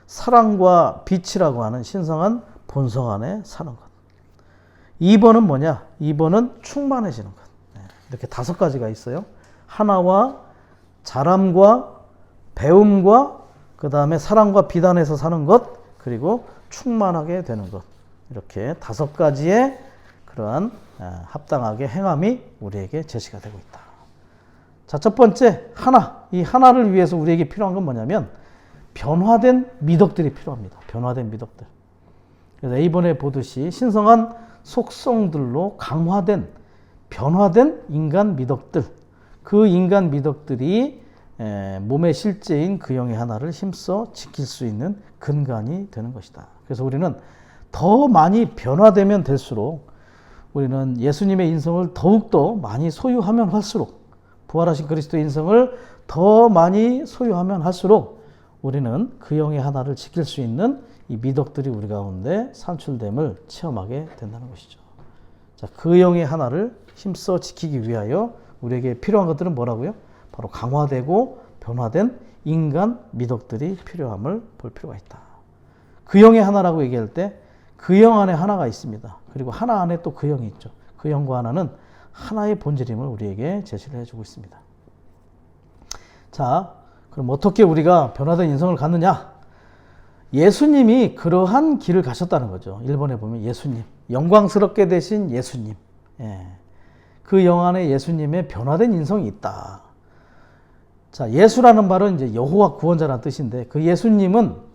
사랑과 빛이라고 하는 신성한 본성 안에 사는 것. 2번은 뭐냐? 2번은 충만해지는 것. 이렇게 5가지가 있어요. 하나와 자람과 배움과 그 다음에 사랑과 빛 안에서 사는 것, 그리고 충만하게 되는 것. 이렇게 5가지의 그러한 합당하게 행함이 우리에게 제시가 되고 있다. 자, 첫 번째 하나. 이 하나를 위해서 우리에게 필요한 건 뭐냐면 변화된 미덕들이 필요합니다. 변화된 미덕들. 그래서 이번에 보듯이 신성한 속성들로 강화된 변화된 인간 미덕들, 그 인간 미덕들이 몸의 실제인 그 영의 하나를 힘써 지킬 수 있는 근간이 되는 것이다. 그래서 우리는 더 많이 변화되면 될수록 우리는 예수님의 인성을 더욱더 많이 소유하면 할수록, 부활하신 그리스도의 인성을 더 많이 소유하면 할수록 우리는 그 영의 하나를 지킬 수 있는 이 미덕들이 우리 가운데 산출됨을 체험하게 된다는 것이죠. 자, 그 영의 하나를 힘써 지키기 위하여 우리에게 필요한 것들은 뭐라고요? 바로 강화되고 변화된 인간 미덕들이 필요함을 볼 필요가 있다. 그 영의 하나라고 얘기할 때 그 영 안에 하나가 있습니다. 그리고 하나 안에 또 그 영이 있죠. 그 영과 하나는 하나의 본질임을 우리에게 제시를 해주고 있습니다. 자, 그럼 어떻게 우리가 변화된 인성을 갖느냐? 예수님이 그러한 길을 가셨다는 거죠. 1번에 보면 예수님, 영광스럽게 되신 예수님, 그 영 안에 예수님의 변화된 인성이 있다. 자, 예수라는 말은 이제 여호와 구원자라는 뜻인데, 그 예수님은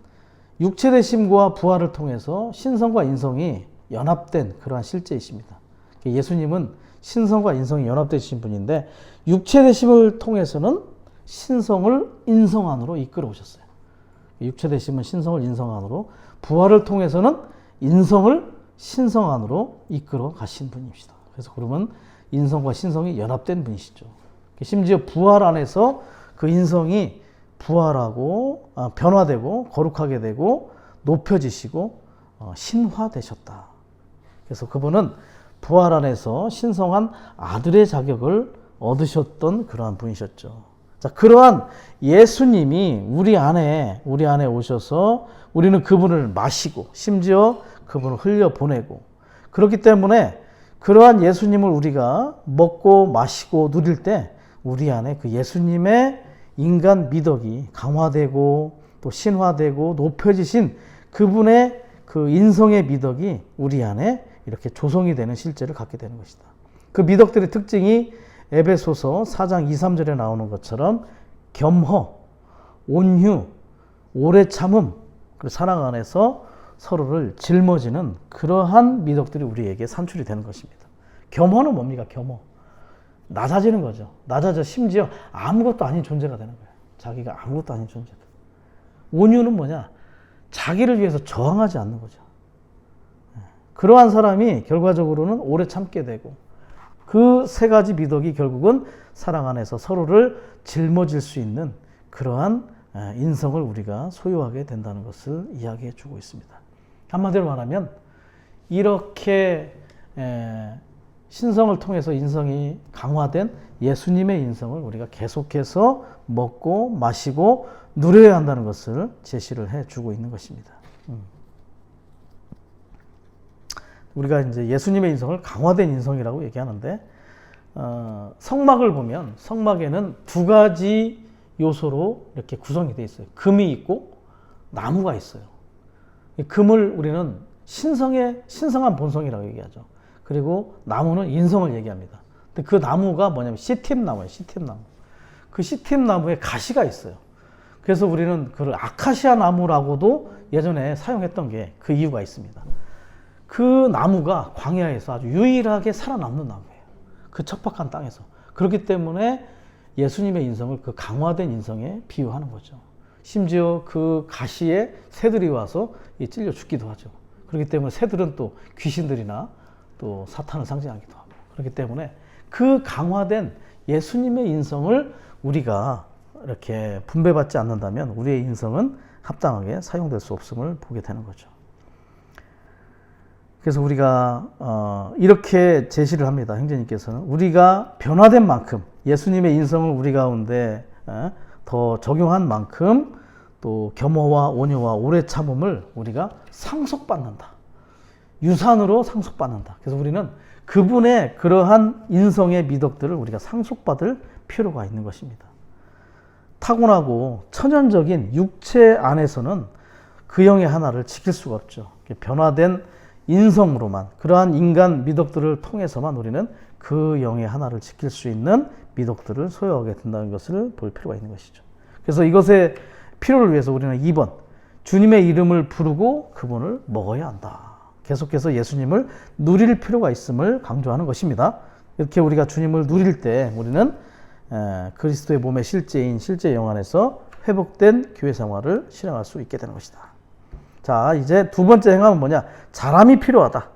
육체되심과 부활을 통해서 신성과 인성이 연합된 그러한 실제이십니다. 예수님은 신성과 인성이 연합되신 분인데, 육체되심을 통해서는 신성을 인성 안으로 이끌어 오셨어요. 육체되심은 신성을 인성 안으로, 부활을 통해서는 인성을 신성 안으로 이끌어 가신 분이십니다. 그래서 그러면 인성과 신성이 연합된 분이시죠. 심지어 부활 안에서 그 인성이 부활하고 변화되고 거룩하게 되고 높여지시고 신화되셨다. 그래서 그분은 부활 안에서 신성한 아들의 자격을 얻으셨던 그러한 분이셨죠. 자, 그러한 예수님이 우리 안에 오셔서 우리는 그분을 마시고 심지어 그분을 흘려보내고, 그렇기 때문에 그러한 예수님을 우리가 먹고 마시고 누릴 때 우리 안에 그 예수님의 인간 미덕이 강화되고 또 신화되고 높여지신 그분의 그 인성의 미덕이 우리 안에 이렇게 조성이 되는 실제를 갖게 되는 것이다. 그 미덕들의 특징이 에베소서 4장 2, 3절에 나오는 것처럼 겸허, 온유, 오래 참음, 그리고 사랑 안에서 서로를 짊어지는 그러한 미덕들이 우리에게 산출이 되는 것입니다. 겸허는 뭡니까? 겸허. 낮아지는 거죠. 낮아져 심지어 아무것도 아닌 존재가 되는 거예요. 자기가 아무것도 아닌 존재다. 온유는 뭐냐? 자기를 위해서 저항하지 않는 거죠. 그러한 사람이 결과적으로는 오래 참게 되고, 그 세 가지 미덕이 결국은 사랑 안에서 서로를 짊어질 수 있는 그러한 인성을 우리가 소유하게 된다는 것을 이야기해 주고 있습니다. 한마디로 말하면 이렇게 신성을 통해서 인성이 강화된 예수님의 인성을 우리가 계속해서 먹고 마시고 누려야 한다는 것을 제시를 해주고 있는 것입니다. 우리가 이제 예수님의 인성을 강화된 인성이라고 얘기하는데, 성막을 보면 성막에는 두 가지 요소로 이렇게 구성이 되어 있어요. 금이 있고 나무가 있어요. 금을 우리는 신성한 본성이라고 얘기하죠. 그리고 나무는 인성을 얘기합니다. 근데 그 나무가 뭐냐면 시팀나무예요. 시팀나무. 그 시팀나무에 가시가 있어요. 그래서 우리는 그걸 아카시아 나무라고도 예전에 사용했던 게 그 이유가 있습니다. 그 나무가 광야에서 아주 유일하게 살아남는 나무예요. 그 척박한 땅에서. 그렇기 때문에 예수님의 인성을 그 강화된 인성에 비유하는 거죠. 심지어 그 가시에 새들이 와서 찔려 죽기도 하죠. 그렇기 때문에 새들은 또 귀신들이나 또 사탄을 상징하기도 하고, 그렇기 때문에 그 강화된 예수님의 인성을 우리가 이렇게 분배받지 않는다면 우리의 인성은 합당하게 사용될 수 없음을 보게 되는 거죠. 그래서 우리가 이렇게 제시를 합니다. 형제님께서는 우리가 변화된 만큼, 예수님의 인성을 우리 가운데 더 적용한 만큼 또 겸허와 온유와 오래 참음을 우리가 상속받는다. 유산으로 상속받는다. 그래서 우리는 그분의 그러한 인성의 미덕들을 우리가 상속받을 필요가 있는 것입니다. 타고나고 천연적인 육체 안에서는 그 영의 하나를 지킬 수가 없죠. 변화된 인성으로만, 그러한 인간 미덕들을 통해서만 우리는 그 영의 하나를 지킬 수 있는 미덕들을 소유하게 된다는 것을 볼 필요가 있는 것이죠. 그래서 이것의 필요를 위해서 우리는 2번, 주님의 이름을 부르고 그분을 먹어야 한다. 계속해서 예수님을 누릴 필요가 있음을 강조하는 것입니다. 이렇게 우리가 주님을 누릴 때 우리는 그리스도의 몸의 실제인 실제 영 안에서 회복된 교회 생활을 실행할 수 있게 되는 것이다. 자, 이제 두 번째 행함은 뭐냐? 잘함이 필요하다.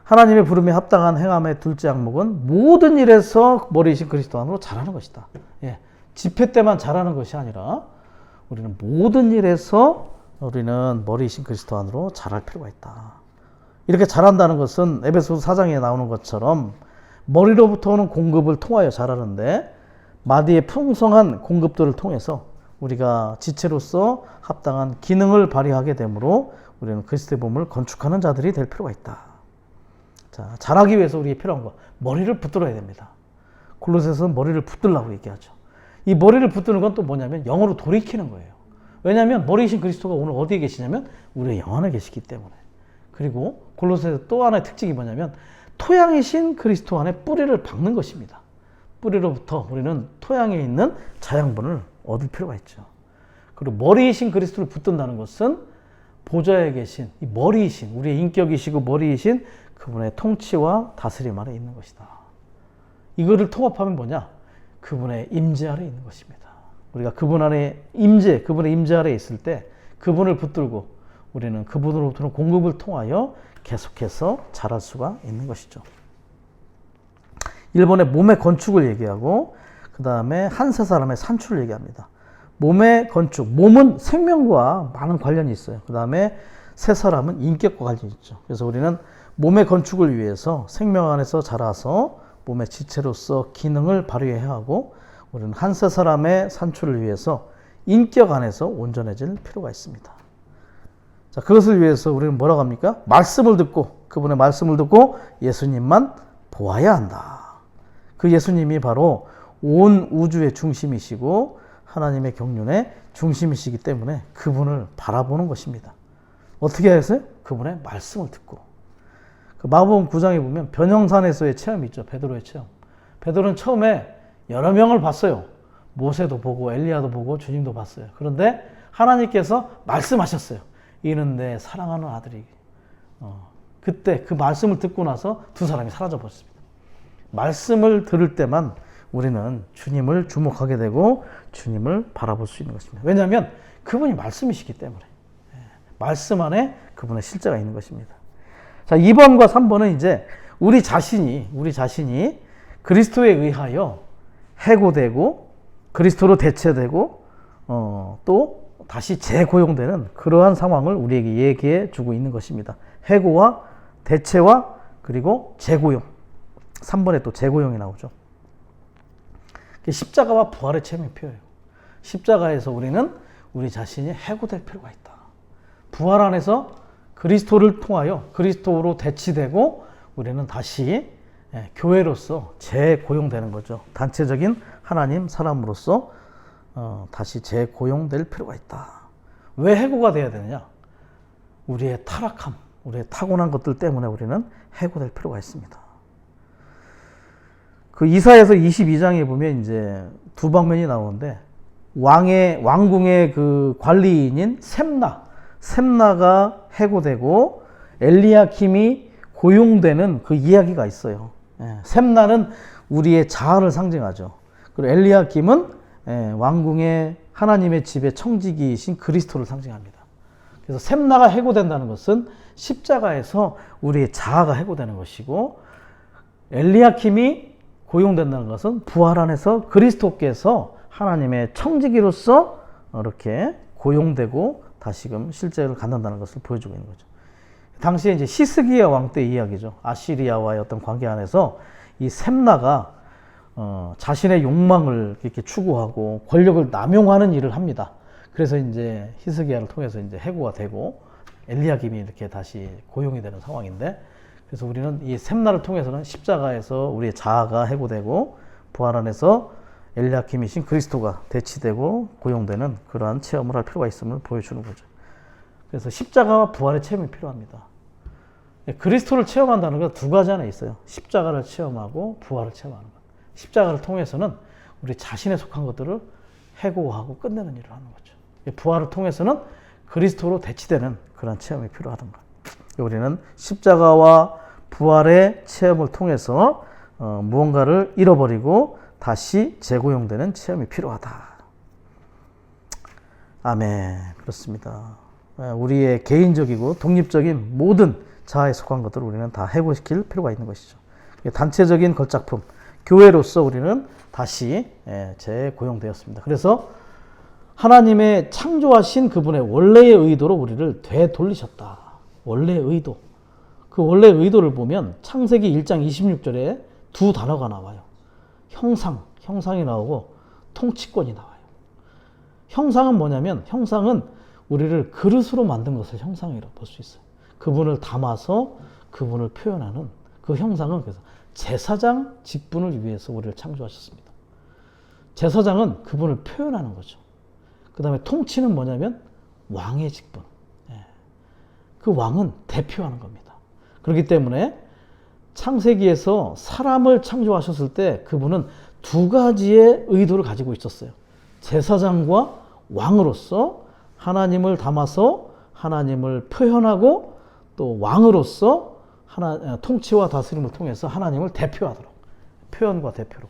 하나님의 부름에 합당한 행함의 둘째 항목은 모든 일에서 머리이신 그리스도 안으로 잘하는 것이다. 예, 집회 때만 잘하는 것이 아니라 우리는 모든 일에서 우리는 머리이신 그리스도 안으로 잘할 필요가 있다. 이렇게 잘한다는 것은 에베소서 4장에 나오는 것처럼 머리로부터 오는 공급을 통하여 잘하는데 마디의 풍성한 공급들을 통해서 우리가 지체로서 합당한 기능을 발휘하게 되므로 우리는 그리스도의 몸을 건축하는 자들이 될 필요가 있다. 자, 잘하기 위해서 우리에게 필요한 거, 머리를 붙들어야 됩니다. 골로새서는 머리를 붙들라고 얘기하죠. 이 머리를 붙드는 건 또 뭐냐면 영어로 돌이키는 거예요. 왜냐하면 머리이신 그리스도가 오늘 어디에 계시냐면 우리의 영 안에 계시기 때문에. 그리고 골로새서 또 하나의 특징이 뭐냐면 토양이신 그리스도 안에 뿌리를 박는 것입니다. 뿌리로부터 우리는 토양에 있는 자양분을 얻을 필요가 있죠. 그리고 머리이신 그리스도를 붙든다는 것은 보좌에 계신 이 머리이신 우리의 인격이시고 머리이신 그분의 통치와 다스림 아래 있는 것이다. 이거를 통합하면 뭐냐? 그분의 임재 아래 있는 것입니다. 우리가 그분 안에 그분의 임재 아래 있을 때 그분을 붙들고 우리는 그분으로부터는 공급을 통하여 계속해서 자랄 수가 있는 것이죠. 1번에 몸의 건축을 얘기하고 그 다음에 한 세 사람의 산출을 얘기합니다. 몸의 건축, 몸은 생명과 많은 관련이 있어요. 그 다음에 세 사람은 인격과 관련이 있죠. 그래서 우리는 몸의 건축을 위해서 생명 안에서 자라서 몸의 지체로서 기능을 발휘해야 하고 우리는 한 세 사람의 산출을 위해서 인격 안에서 온전해질 필요가 있습니다. 자, 그것을 위해서 우리는 뭐라고 합니까? 말씀을 듣고 그분의 말씀을 듣고 예수님만 보아야 한다. 그 예수님이 바로 온 우주의 중심이시고 하나님의 경륜의 중심이시기 때문에 그분을 바라보는 것입니다. 어떻게 해서요? 그분의 말씀을 듣고. 그 마가복음 9장에 보면 변형산에서의 체험이 있죠. 베드로의 체험. 베드로는 처음에 여러 명을 봤어요. 모세도 보고 엘리야도 보고 주님도 봤어요. 그런데 하나님께서 말씀하셨어요. 이는 내 사랑하는 아들이. 그때 그 말씀을 듣고 나서 두 사람이 사라져 버렸습니다. 말씀을 들을 때만 우리는 주님을 주목하게 되고 주님을 바라볼 수 있는 것입니다. 왜냐하면 그분이 말씀이시기 때문에. 말씀 안에 그분의 실제가 있는 것입니다. 자, 2번과 3번은 이제 우리 자신이 그리스도에 의하여 해고되고 그리스도로 대체되고 또 다시 재고용되는 그러한 상황을 우리에게 얘기해 주고 있는 것입니다. 해고와 대체와 그리고 재고용. 3번에 또 재고용이 나오죠. 십자가와 부활의 체험이 필요해요. 십자가에서 우리는 우리 자신이 해고될 필요가 있다. 부활 안에서 그리스도를 통하여 그리스도로 대치되고 우리는 다시 교회로서 재고용되는 거죠. 단체적인 하나님 사람으로서 다시 재고용될 필요가 있다. 왜 해고가 돼야 되느냐? 우리의 타락함, 우리의 타고난 것들 때문에 우리는 해고될 필요가 있습니다. 그 이사야서 22장에 보면 이제 두 방면이 나오는데 왕궁의 그 관리인인 셈나가 해고되고 엘리야킴이 고용되는 그 이야기가 있어요. 셈나는 우리의 자아를 상징하죠. 그리고 엘리야킴은 왕궁의 하나님의 집의 청지기이신 그리스도를 상징합니다. 그래서 셈나가 해고된다는 것은 십자가에서 우리의 자아가 해고되는 것이고 엘리야킴이 고용된다는 것은 부활 안에서 그리스도께서 하나님의 청지기로서 이렇게 고용되고 다시금 실제를 갖는다는 것을 보여주고 있는 거죠. 당시에 이제 히스기야 왕 때 이야기죠. 아시리아와의 어떤 관계 안에서 이 셈나가 자신의 욕망을 이렇게 추구하고 권력을 남용하는 일을 합니다. 그래서 이제 히스기야를 통해서 이제 해고가 되고 엘리야김이 이렇게 다시 고용이 되는 상황인데, 그래서 우리는 이 셈나를 통해서는 십자가에서 우리의 자아가 해고되고 부활 안에서 엘리야김이신 그리스도가 대치되고 고용되는 그러한 체험을 할 필요가 있음을 보여주는 거죠. 그래서 십자가와 부활의 체험이 필요합니다. 그리스도를 체험한다는 건 두 가지 안에 있어요. 십자가를 체험하고 부활을 체험하는 것. 십자가를 통해서는 우리 자신에 속한 것들을 해고하고 끝내는 일을 하는 거죠. 부활을 통해서는 그리스도로 대치되는 그런 체험이 필요하던 것. 우리는 십자가와 부활의 체험을 통해서 무언가를 잃어버리고 다시 재고용되는 체험이 필요하다. 아멘. 그렇습니다. 우리의 개인적이고 독립적인 모든 자아에 속한 것들을 우리는 다 해고시킬 필요가 있는 것이죠. 단체적인 걸작품, 교회로서 우리는 다시 재고용되었습니다. 그래서 하나님의 창조하신 그분의 원래의 의도로 우리를 되돌리셨다. 원래의 의도. 그 원래의 의도를 보면 창세기 1장 26절에 두 단어가 나와요. 형상이 나오고 통치권이 나와요. 형상은 뭐냐면, 형상은 우리를 그릇으로 만든 것을 형상이라고 볼 수 있어요. 그분을 담아서 그분을 표현하는 그 형상은, 그래서 제사장 직분을 위해서 우리를 창조하셨습니다. 제사장은 그분을 표현하는 거죠. 그 다음에 통치는 뭐냐면 왕의 직분. 그 왕은 대표하는 겁니다. 그렇기 때문에 창세기에서 사람을 창조하셨을 때 그분은 두 가지의 의도를 가지고 있었어요. 제사장과 왕으로서 하나님을 담아서 하나님을 표현하고, 또 왕으로서 통치와 다스림을 통해서 하나님을 대표하도록, 표현과 대표로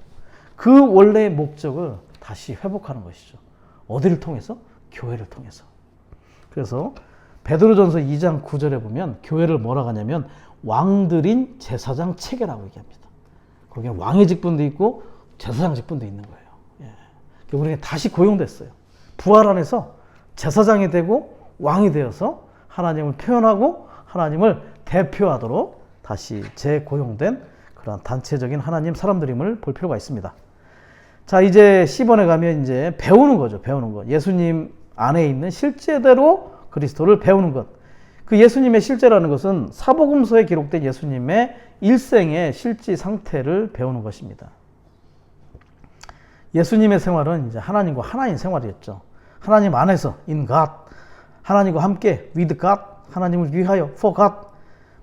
그 원래의 목적을 다시 회복하는 것이죠. 어디를 통해서? 교회를 통해서. 그래서 베드로전서 2장 9절에 보면 교회를 뭐라고 하냐면 왕들인 제사장 체계라고 얘기합니다. 거기는 왕의 직분도 있고 제사장 직분도 있는 거예요. 우리는 다시 고용됐어요. 부활 안에서 제사장이 되고 왕이 되어서 하나님을 표현하고 하나님을 대표하도록 다시 재고용된 그런 단체적인 하나님 사람들임을 볼 필요가 있습니다. 자, 이제 10번에 가면 이제 배우는 거죠. 배우는 것. 예수님 안에 있는 실제대로 그리스도를 배우는 것. 그 예수님의 실제라는 것은 사복음서에 기록된 예수님의 일생의 실제 상태를 배우는 것입니다. 예수님의 생활은 이제 하나님과 하나인 생활이었죠. 하나님 안에서 in God, 하나님과 함께 with God, 하나님을 위하여 for God,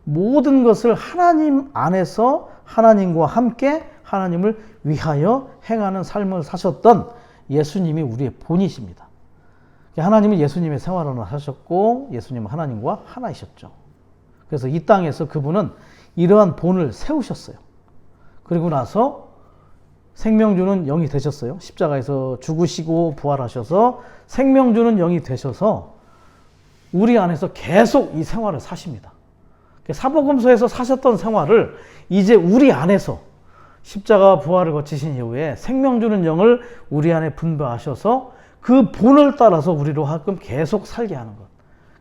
모든 것을 하나님 안에서 하나님과 함께 하나님을 위하여 행하는 삶을 사셨던 예수님이 우리의 본이십니다. 하나님은 예수님의 생활을 하셨고 예수님은 하나님과 하나이셨죠. 그래서 이 땅에서 그분은 이러한 본을 세우셨어요. 그리고 나서 생명 주는 영이 되셨어요. 십자가에서 죽으시고 부활하셔서 생명 주는 영이 되셔서 우리 안에서 계속 이 생활을 사십니다. 사복음서에서 사셨던 생활을 이제 우리 안에서 십자가 부활을 거치신 이후에 생명 주는 영을 우리 안에 분배하셔서 그 본을 따라서 우리로 하여금 계속 살게 하는 것.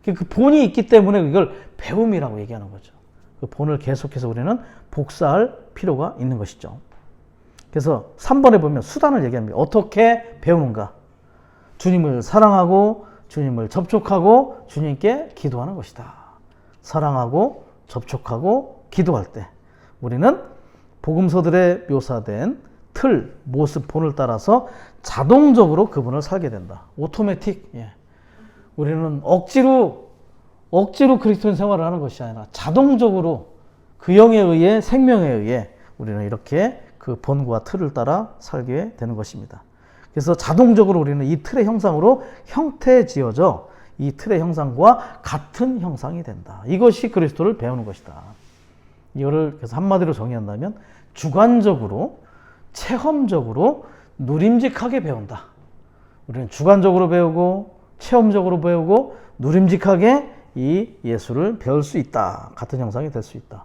그 본이 있기 때문에 이걸 배움이라고 얘기하는 거죠. 그 본을 계속해서 우리는 복사할 필요가 있는 것이죠. 그래서 3번에 보면 수단을 얘기합니다. 어떻게 배우는가? 주님을 사랑하고 주님을 접촉하고 주님께 기도하는 것이다. 사랑하고 접촉하고 기도할 때 우리는 복음서들에 묘사된 틀, 모습, 본을 따라서 자동적으로 그분을 살게 된다. 오토매틱. 우리는 억지로 그리스도인 생활을 하는 것이 아니라 자동적으로 그 영에 의해, 생명에 의해 우리는 이렇게 그 본과 틀을 따라 살게 되는 것입니다. 그래서 자동적으로 우리는 이 틀의 형상으로 형태지어져 이 틀의 형상과 같은 형상이 된다. 이것이 그리스도를 배우는 것이다. 이거를 그래서 한마디로 정의한다면 주관적으로, 체험적으로, 누림직하게 배운다. 우리는 주관적으로 배우고 체험적으로 배우고 누림직하게 이 예수를 배울 수 있다. 같은 형상이 될 수 있다.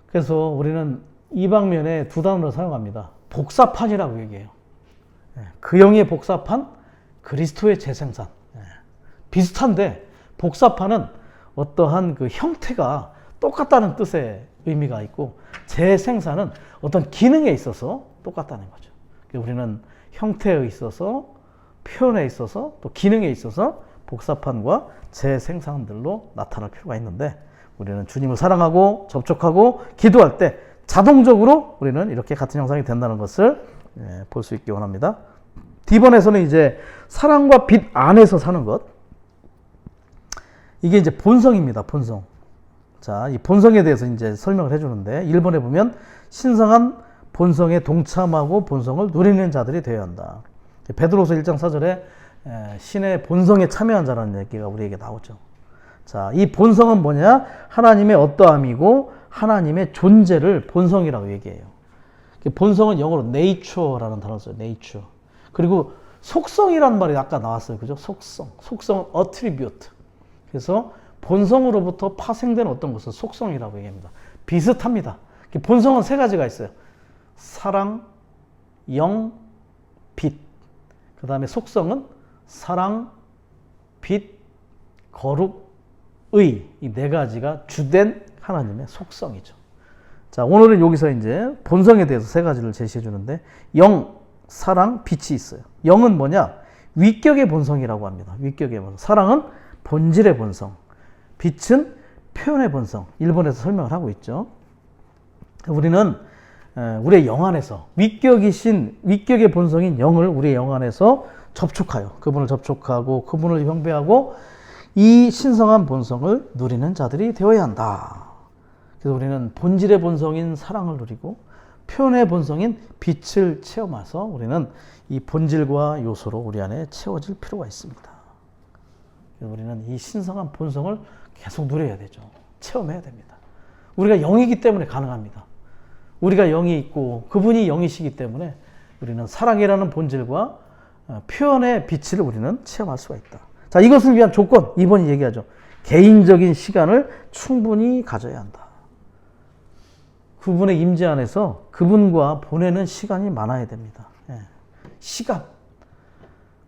그래서 우리는 이 방면에 두 단어를 사용합니다. 복사판이라고 얘기해요. 그 영의 복사판, 그리스도의 재생산. 비슷한데 복사판은 어떠한 그 형태가 똑같다는 뜻의 의미가 있고 재생산은 어떤 기능에 있어서 똑같다는 거죠. 우리는 형태에 있어서, 표현에 있어서, 또 기능에 있어서 복사판과 재생산들로 나타날 필요가 있는데 우리는 주님을 사랑하고 접촉하고 기도할 때 자동적으로 우리는 이렇게 같은 형상이 된다는 것을 볼 수 있기 원합니다. D번에서는 이제 사랑과 빛 안에서 사는 것. 이게 이제 본성입니다. 본성. 자, 이 본성에 대해서 이제 설명을 해주는데 1번에 보면 신성한 본성에 동참하고 본성을 누리는 자들이 되어야 한다. 베드로서 1장 4절에 신의 본성에 참여한 자라는 얘기가 우리에게 나오죠. 자, 이 본성은 뭐냐? 하나님의 어떠함이고 하나님의 존재를 본성이라고 얘기해요. 본성은 영어로 nature라는 단어를 써요. nature. 그리고 속성이라는 말이 아까 나왔어요. 그죠? 속성은 attribute. 그래서 본성으로부터 파생된 어떤 것을 속성이라고 얘기합니다. 비슷합니다. 본성은 세 가지가 있어요. 사랑, 영, 빛. 그 다음에 속성은 사랑, 빛, 거룩, 의. 이 네 가지가 주된 하나님의 속성이죠. 자, 오늘은 여기서 이제 본성에 대해서 세 가지를 제시해 주는데, 영, 사랑, 빛이 있어요. 영은 뭐냐? 위격의 본성이라고 합니다. 위격의 본성. 사랑은 본질의 본성. 빛은 표현의 본성. 일본에서 설명을 하고 있죠. 우리는 우리의 영 안에서 위격의 본성인 영을 우리의 영 안에서 접촉하여 그분을 접촉하고 그분을 경배하고 이 신성한 본성을 누리는 자들이 되어야 한다. 그래서 우리는 본질의 본성인 사랑을 누리고 표현의 본성인 빛을 체험해서 우리는 이 본질과 요소로 우리 안에 채워질 필요가 있습니다. 그래서 우리는 이 신성한 본성을 계속 누려야 되죠. 체험해야 됩니다. 우리가 영이기 때문에 가능합니다. 우리가 영이 있고 그분이 영이시기 때문에 우리는 사랑이라는 본질과 표현의 빛을 우리는 체험할 수가 있다. 자, 이것을 위한 조건, 이번이 얘기하죠. 개인적인 시간을 충분히 가져야 한다. 그분의 임재 안에서 그분과 보내는 시간이 많아야 됩니다. 시간.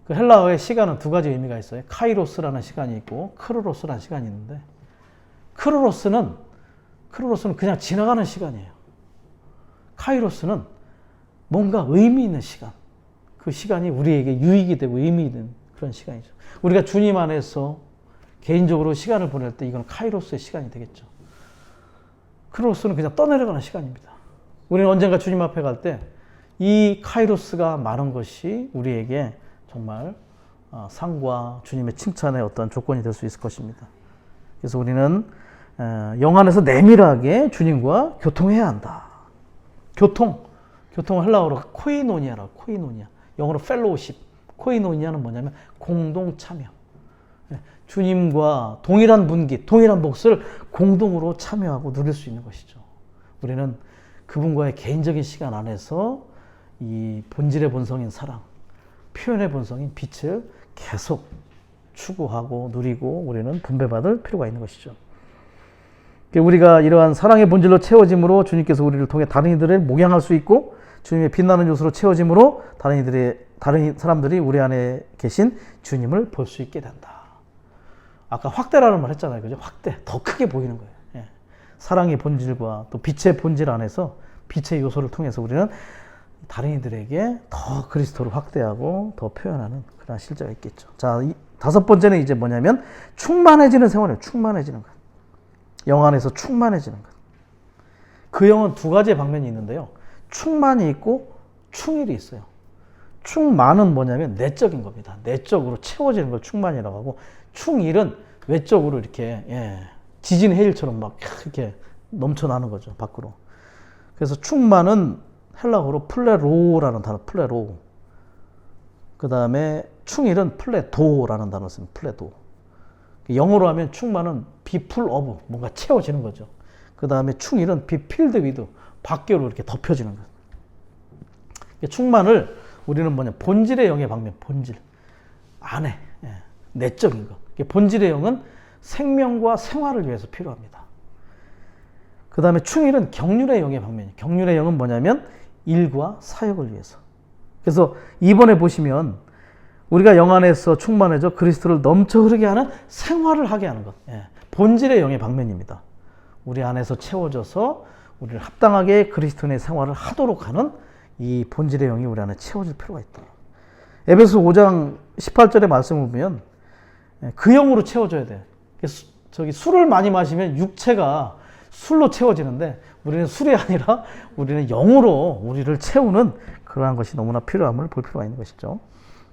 그 헬라어의 시간은 두 가지 의미가 있어요. 카이로스라는 시간이 있고 크로로스라는 시간이 있는데, 크로로스는 그냥 지나가는 시간이에요. 카이로스는 뭔가 의미 있는 시간. 그 시간이 우리에게 유익이 되고 의미 있는 그런 시간이죠. 우리가 주님 안에서 개인적으로 시간을 보낼 때 이건 카이로스의 시간이 되겠죠. 크로스는 그냥 떠내려가는 시간입니다. 우리는 언젠가 주님 앞에 갈 때 이 카이로스가 많은 것이 우리에게 정말 상과 주님의 칭찬의 어떤 조건이 될 수 있을 것입니다. 그래서 우리는 영 안에서 내밀하게 주님과 교통해야 한다. 교통을 헬라어로 코이노니아라고, 코이노니아. 영어로 펠로우십. 코이노니아는 뭐냐면 공동 참여. 주님과 동일한 분깃, 동일한 몫을 공동으로 참여하고 누릴 수 있는 것이죠. 우리는 그분과의 개인적인 시간 안에서 이 본질의 본성인 사랑, 표현의 본성인 빛을 계속 추구하고 누리고 우리는 분배받을 필요가 있는 것이죠. 우리가 이러한 사랑의 본질로 채워짐으로 주님께서 우리를 통해 다른 이들을 목양할 수 있고 주님의 빛나는 요소로 채워짐으로 다른 사람들이 우리 안에 계신 주님을 볼 수 있게 된다. 아까 확대라는 말 했잖아요. 그죠? 확대. 더 크게 보이는 거예요. 예. 사랑의 본질과 또 빛의 본질 안에서 빛의 요소를 통해서 우리는 다른 이들에게 더 그리스도를 확대하고 더 표현하는 그런 실제가 있겠죠. 자, 다섯 번째는 이제 뭐냐면 충만해지는 생활이에요. 충만해지는 것. 영 안에서 충만해지는 것. 그 영은 두 가지의 방면이 있는데요. 충만이 있고 충일이 있어요. 충만은 뭐냐면 내적인 겁니다. 내적으로 채워지는 걸 충만이라고 하고, 충일은 외적으로 이렇게 지진 해일처럼 막 이렇게 넘쳐나는 거죠, 밖으로. 그래서 충만은 헬라어로 플레로라는 단어, 플레로. 그 다음에 충일은 플레도라는 단어 씁니다. 플레도. 영어로 하면 충만은 be full of, 뭔가 채워지는 거죠. 그 다음에 충일은 be filled with, 밖으로 이렇게 덮여지는 거예요. 충만을 우리는 뭐냐, 본질의 영의 방면, 본질 안에 내적인 것. 본질의 영은 생명과 생활을 위해서 필요합니다. 그 다음에 충일은 경륜의 영의 방면이에요. 경륜의 영은 뭐냐면 일과 사역을 위해서. 그래서 이번에 보시면 우리가 영 안에서 충만해져 그리스도를 넘쳐 흐르게 하는 생활을 하게 하는 것. 본질의 영의 방면입니다. 우리 안에서 채워져서 우리를 합당하게 그리스도인의 생활을 하도록 하는 이 본질의 영이 우리 안에 채워질 필요가 있다. 에베소 5장 18절의 말씀을 보면 그 영으로 채워져야 돼. 저기 술을 많이 마시면 육체가 술로 채워지는데 우리는 술이 아니라 우리는 영으로 우리를 채우는 그러한 것이 너무나 필요함을 볼 필요가 있는 것이죠.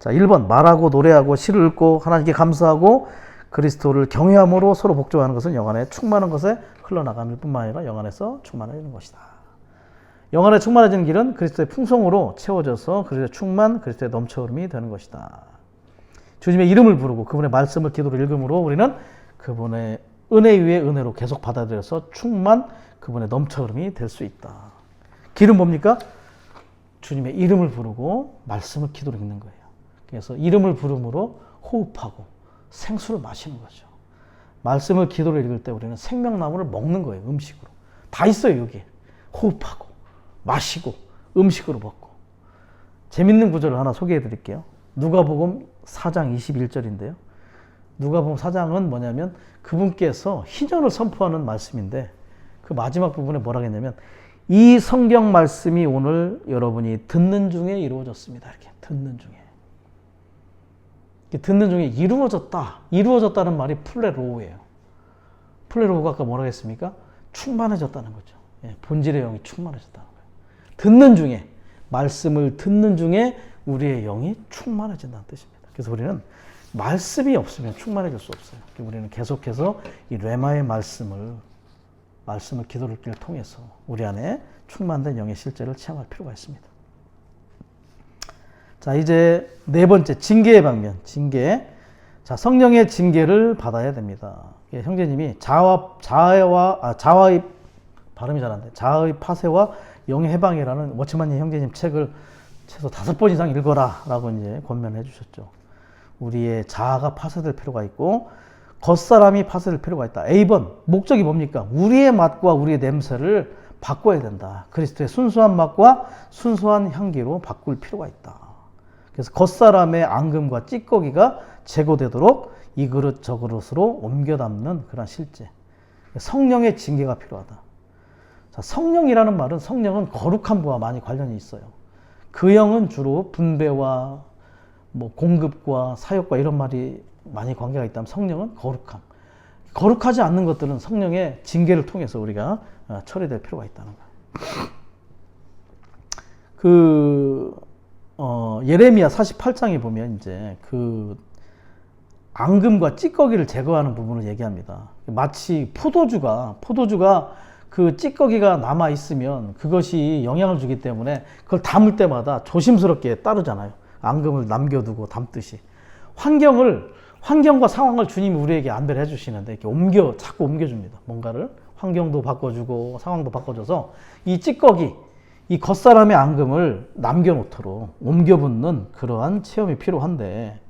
자, 1번 말하고 노래하고 시를 읽고 하나님께 감사하고 그리스도를 경외함으로 서로 복종하는 것은 영 안에 충만한 것에 흘러나감일 뿐만 아니라 영 안에서 충만해지는 것이다. 영 안에 충만해지는 길은 그리스도의 풍성으로 채워져서 그리스도의 충만, 그리스도의 넘쳐흐름이 되는 것이다. 주님의 이름을 부르고 그분의 말씀을 기도로 읽음으로 우리는 그분의 은혜 위에 은혜로 계속 받아들여서 충만 그분의 넘쳐 흐름이 될 수 있다. 길은 뭡니까? 주님의 이름을 부르고 말씀을 기도로 읽는 거예요. 그래서 이름을 부름으로 호흡하고 생수를 마시는 거죠. 말씀을 기도로 읽을 때 우리는 생명나무를 먹는 거예요. 음식으로. 다 있어요, 여기에. 호흡하고 마시고 음식으로 먹고. 재밌는 구절을 하나 소개해 드릴게요. 누가복음 4장 21절인데요. 누가복음 4장은 뭐냐면 그분께서 희년을 선포하는 말씀인데 그 마지막 부분에 뭐라고 했냐면 이 성경 말씀이 오늘 여러분이 듣는 중에 이루어졌습니다. 이렇게 듣는 중에. 듣는 중에 이루어졌다. 이루어졌다는 말이 플레로우예요. 플레로우가 아까 뭐라고 했습니까? 충만해졌다는 거죠. 본질의 영이 충만해졌다는 거예요. 듣는 중에, 말씀을 듣는 중에 우리의 영이 충만해진다는 뜻입니다. 그래서 우리는 말씀이 없으면 충만해질 수 없어요. 우리는 계속해서 이 레마의 말씀을 기도를 읽기를 통해서 우리 안에 충만된 영의 실제를 체험할 필요가 있습니다. 자, 이제 네 번째, 징계의 방면. 징계. 자, 성령의 징계를 받아야 됩니다. 형제님이 자아의 발음이 잘 안 돼. 자아의 파쇄와 영의 해방이라는 워치만님 형제님 책을 최소 5번 이상 읽어라 라고 이제 권면해 주셨죠. 우리의 자아가 파쇄될 필요가 있고 겉사람이 파쇄될 필요가 있다. A번, 목적이 뭡니까? 우리의 맛과 우리의 냄새를 바꿔야 된다. 그리스도의 순수한 맛과 순수한 향기로 바꿀 필요가 있다. 그래서 겉사람의 앙금과 찌꺼기가 제거되도록 이 그릇 저 그릇으로 옮겨 담는 그런 실제. 성령의 징계가 필요하다. 자, 성령이라는 말은 성령은 거룩함과 많이 관련이 있어요. 그 영은 주로 분배와 뭐 공급과 사역과 이런 말이 많이 관계가 있다면 성령은 거룩함. 거룩하지 않는 것들은 성령의 징계를 통해서 우리가 처리될 필요가 있다는 거예요. 예레미야 48장에 보면 이제 그 앙금과 찌꺼기를 제거하는 부분을 얘기합니다. 마치 포도주가 그 찌꺼기가 남아 있으면 그것이 영향을 주기 때문에 그걸 담을 때마다 조심스럽게 따르잖아요. 앙금을 남겨두고 담듯이. 환경과 상황을 주님이 우리에게 안배를 해주시는데 이렇게 자꾸 옮겨줍니다. 뭔가를 환경도 바꿔주고 상황도 바꿔줘서 이 찌꺼기, 이 겉사람의 앙금을 남겨놓도록 옮겨붓는 그러한 체험이 필요한데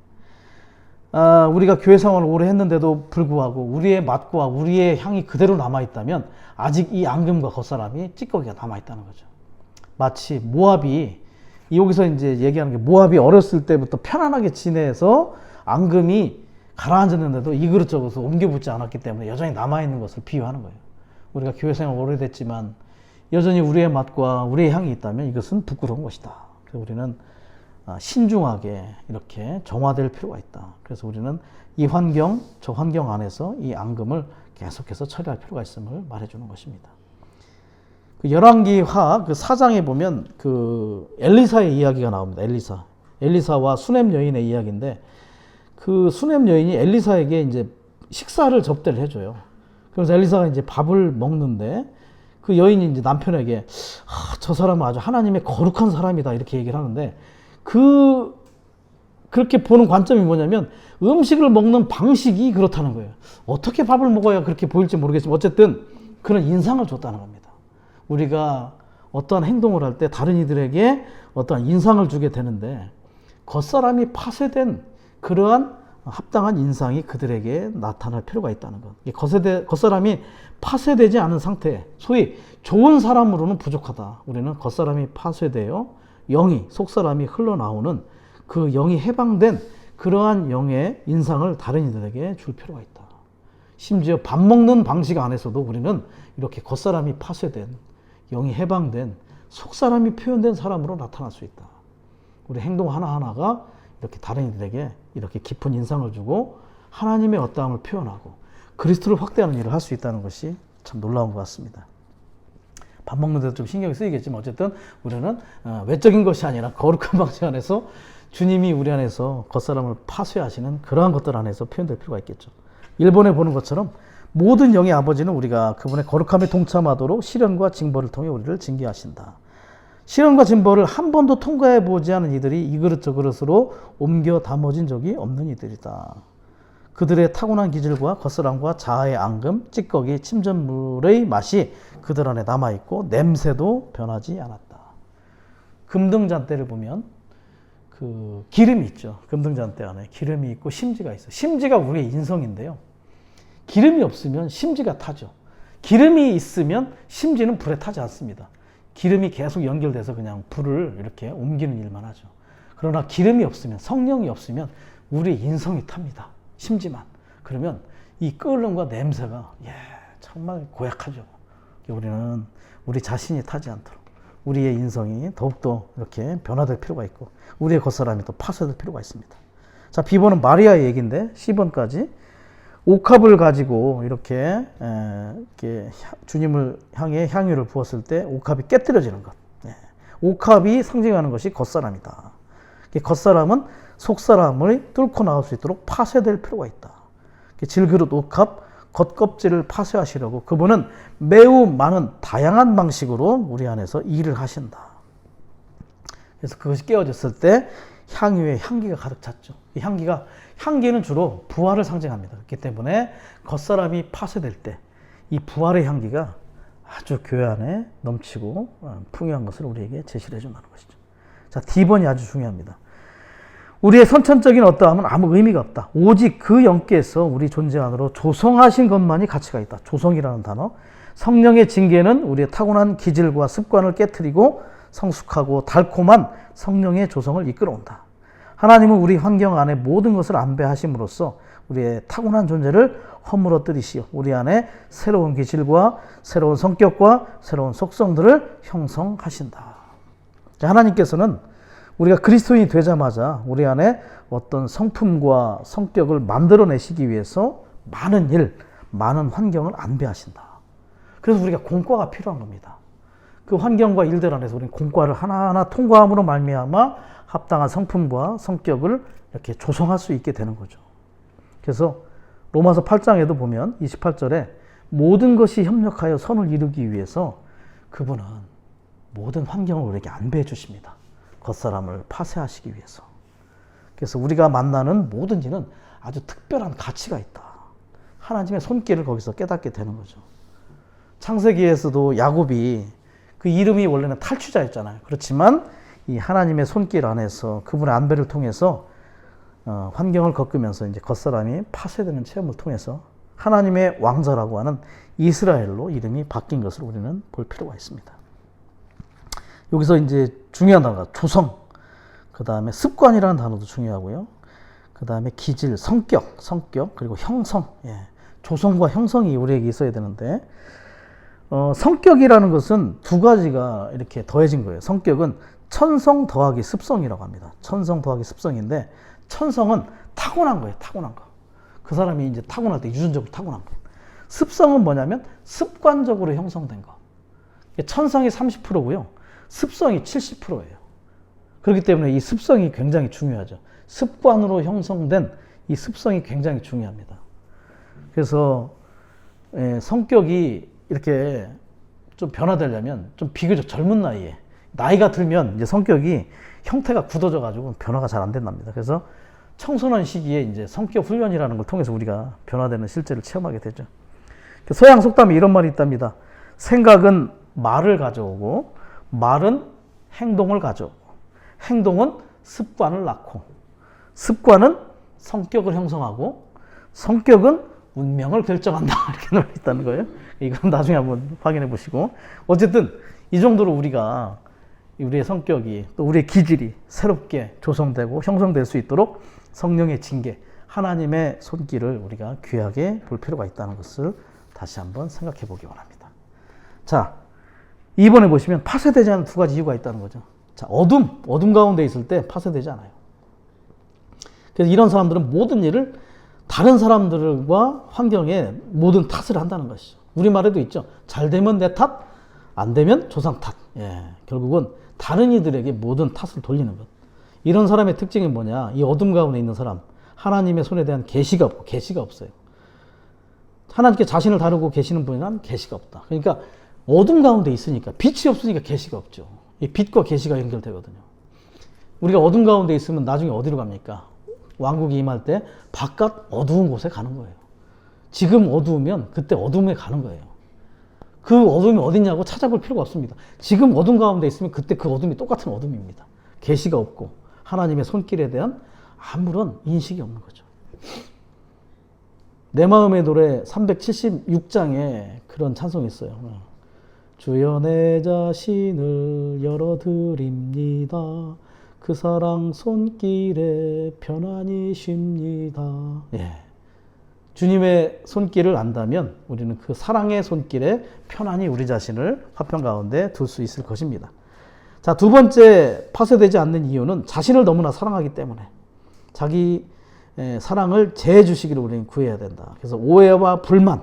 우리가 교회 생활을 오래 했는데도 불구하고 우리의 맛과 우리의 향이 그대로 남아있다면 아직 이 앙금과 겉사람이 찌꺼기가 남아있다는 거죠. 마치 모압이 여기서 이제 얘기하는 게 모압이 어렸을 때부터 편안하게 지내서 앙금이 가라앉았는데도 이 그릇 저것을 옮겨붙지 않았기 때문에 여전히 남아있는 것을 비유하는 거예요. 우리가 교회 생활 오래됐지만 여전히 우리의 맛과 우리의 향이 있다면 이것은 부끄러운 것이다. 그래서 우리는 신중하게 이렇게 정화될 필요가 있다. 그래서 우리는 이 환경, 저 환경 안에서 이 앙금을 계속해서 처리할 필요가 있음을 말해주는 것입니다. 그 열왕기하 그 4장에 보면 그 엘리사의 이야기가 나옵니다. 엘리사와 수넴 여인의 이야기인데 그 수넴 여인이 엘리사에게 이제 식사를 접대를 해줘요. 그래서 엘리사가 이제 밥을 먹는데 그 여인이 이제 남편에게 저 사람은 아주 하나님의 거룩한 사람이다 이렇게 얘기를 하는데 그렇게 보는 관점이 뭐냐면 음식을 먹는 방식이 그렇다는 거예요. 어떻게 밥을 먹어야 그렇게 보일지 모르겠지만 어쨌든 그런 인상을 줬다는 겁니다. 우리가 어떠한 행동을 할 때 다른 이들에게 어떠한 인상을 주게 되는데 겉사람이 파쇄된 그러한 합당한 인상이 그들에게 나타날 필요가 있다는 것. 겉사람이 파쇄되지 않은 상태, 소위 좋은 사람으로는 부족하다. 우리는 겉사람이 파쇄되어 영이, 속사람이 흘러나오는 그 영이 해방된 그러한 영의 인상을 다른 이들에게 줄 필요가 있다. 심지어 밥 먹는 방식 안에서도 우리는 이렇게 겉사람이 파쇄된, 영이 해방된, 속사람이 표현된 사람으로 나타날 수 있다. 우리 행동 하나하나가 이렇게 다른 이들에게 이렇게 깊은 인상을 주고 하나님의 어떠함을 표현하고 그리스도를 확대하는 일을 할 수 있다는 것이 참 놀라운 것 같습니다. 밥 먹는 데도 좀 신경이 쓰이겠지만 어쨌든 우리는 외적인 것이 아니라 거룩한 방식 안에서 주님이 우리 안에서 겉사람을 파쇄하시는 그러한 것들 안에서 표현될 필요가 있겠죠. 일본에 보는 것처럼 모든 영의 아버지는 우리가 그분의 거룩함에 동참하도록 시련과 징벌을 통해 우리를 징계하신다. 시련과 징벌을 한 번도 통과해 보지 않은 이들이 이 그릇 저 그릇으로 옮겨 담아진 적이 없는 이들이다. 그들의 타고난 기질과 겉사람과 자아의 앙금, 찌꺼기, 침전물의 맛이 그들 안에 남아있고 냄새도 변하지 않았다. 금등잔대를 보면 그 기름이 있죠. 금등잔대 안에 기름이 있고 심지가 있어요. 심지가 우리의 인성인데요. 기름이 없으면 심지가 타죠. 기름이 있으면 심지는 불에 타지 않습니다. 기름이 계속 연결돼서 그냥 불을 이렇게 옮기는 일만 하죠. 그러나 기름이 없으면, 성령이 없으면 우리의 인성이 탑니다. 심지만. 그러면 이 끓음과 냄새가 정말 고약하죠. 우리는 우리 자신이 타지 않도록 우리의 인성이 더욱더 이렇게 변화될 필요가 있고 우리의 겉사람이 또 파쇄될 필요가 있습니다. 자, B번은 마리아의 얘기인데 C번까지 옥합을 가지고 이렇게 주님을 향해 향유를 부었을 때 옥합이 깨뜨려지는 것. 옥합이 상징하는 것이 겉사람이다. 겉사람은 속사람을 뚫고 나올 수 있도록 파쇄될 필요가 있다. 질그릇 옥합, 겉껍질을 파쇄하시려고 그분은 매우 많은 다양한 방식으로 우리 안에서 일을 하신다. 그래서 그것이 깨어졌을 때 향유의 향기가 가득 찼죠. 이 향기는 주로 부활을 상징합니다. 그렇기 때문에 겉사람이 파쇄될 때 이 부활의 향기가 아주 교회 안에 넘치고 풍요한 것을 우리에게 제시를 해준다는 것이죠. 자, D번이 아주 중요합니다. 우리의 선천적인 어떠함은 아무 의미가 없다. 오직 그 영께서 우리 존재 안으로 조성하신 것만이 가치가 있다. 조성이라는 단어. 성령의 징계는 우리의 타고난 기질과 습관을 깨트리고 성숙하고 달콤한 성령의 조성을 이끌어온다. 하나님은 우리 환경 안에 모든 것을 안배하심으로써 우리의 타고난 존재를 허물어뜨리시어 우리 안에 새로운 기질과 새로운 성격과 새로운 속성들을 형성하신다. 하나님께서는 우리가 그리스도인이 되자마자 우리 안에 어떤 성품과 성격을 만들어내시기 위해서 많은 일, 많은 환경을 안배하신다. 그래서 우리가 공과가 필요한 겁니다. 그 환경과 일들 안에서 우리는 공과를 하나하나 통과함으로 말미암아 합당한 성품과 성격을 이렇게 조성할 수 있게 되는 거죠. 그래서 로마서 8장에도 보면 28절에 모든 것이 협력하여 선을 이루기 위해서 그분은 모든 환경을 우리에게 안배해 주십니다. 겉사람을 파쇄하시기 위해서. 그래서 우리가 만나는 모든 일은 아주 특별한 가치가 있다. 하나님의 손길을 거기서 깨닫게 되는 거죠. 창세기에서도 야곱이 그 이름이 원래는 탈취자였잖아요. 그렇지만 이 하나님의 손길 안에서 그분의 안배를 통해서 환경을 겪으면서 이제 겉사람이 파쇄되는 체험을 통해서 하나님의 왕자라고 하는 이스라엘로 이름이 바뀐 것을 우리는 볼 필요가 있습니다. 여기서 이제 중요한 단어가 조성, 그 다음에 습관이라는 단어도 중요하고요. 그 다음에 기질, 성격, 그리고 형성. 조성과 형성이 우리에게 있어야 되는데 성격이라는 것은 두 가지가 이렇게 더해진 거예요. 성격은 천성 더하기 습성이라고 합니다. 천성 더하기 습성인데 천성은 타고난 거예요. 타고난 거. 그 사람이 이제 타고날 때 유전적으로 타고난 거. 습성은 뭐냐면 습관적으로 형성된 거. 천성이 30%고요. 습성이 70%예요. 그렇기 때문에 이 습성이 굉장히 중요하죠. 습관으로 형성된 이 습성이 굉장히 중요합니다. 그래서 성격이 이렇게 좀 변화되려면 좀 비교적 젊은 나이에 나이가 들면 이제 성격이 형태가 굳어져 가지고 변화가 잘 안 된답니다. 그래서 청소년 시기에 이제 성격 훈련이라는 걸 통해서 우리가 변화되는 실제를 체험하게 되죠. 서양 속담에 이런 말이 있답니다. 생각은 말을 가져오고 말은 행동을 가져오고 행동은 습관을 낳고 습관은 성격을 형성하고 성격은 운명을 결정한다. 이렇게 나와 있다는 거예요. 이건 나중에 한번 확인해 보시고 어쨌든 이 정도로 우리가 우리의 성격이 또 우리의 기질이 새롭게 조성되고 형성될 수 있도록 성령의 징계, 하나님의 손길을 우리가 귀하게 볼 필요가 있다는 것을 다시 한번 생각해 보기 원합니다. 자, 2번에 보시면 파쇄되지 않는 두 가지 이유가 있다는 거죠. 자, 어둠 가운데 있을 때 파쇄되지 않아요. 그래서 이런 사람들은 모든 일을 다른 사람들과 환경에 모든 탓을 한다는 것이죠. 우리말에도 있죠. 잘 되면 내 탓, 안 되면 조상 탓. 결국은 다른 이들에게 모든 탓을 돌리는 것. 이런 사람의 특징이 뭐냐? 이 어둠 가운데 있는 사람, 하나님의 손에 대한 계시가 없고 계시가 없어요. 하나님께 자신을 다루고 계시는 분이란 계시가 없다. 그러니까 어둠 가운데 있으니까 빛이 없으니까 계시가 없죠. 이 빛과 계시가 연결되거든요. 우리가 어둠 가운데 있으면 나중에 어디로 갑니까? 왕국이 임할 때 바깥 어두운 곳에 가는 거예요. 지금 어두우면 그때 어둠에 가는 거예요. 그 어둠이 어딨냐고 찾아볼 필요가 없습니다. 지금 어둠 가운데 있으면 그때 그 어둠이 똑같은 어둠입니다. 계시가 없고 하나님의 손길에 대한 아무런 인식이 없는 거죠. 내 마음의 노래 376장에 그런 찬송이 있어요. 주여 내 자신을 열어드립니다. 그 사랑 손길에 편안히 쉽니다. 예. 주님의 손길을 안다면 우리는 그 사랑의 손길에 편안히 우리 자신을 화평 가운데 둘 수 있을 것입니다. 자, 두 번째 파쇄되지 않는 이유는 자신을 너무나 사랑하기 때문에 자기 사랑을 제해 주시기를 우리는 구해야 된다. 그래서 오해와 불만,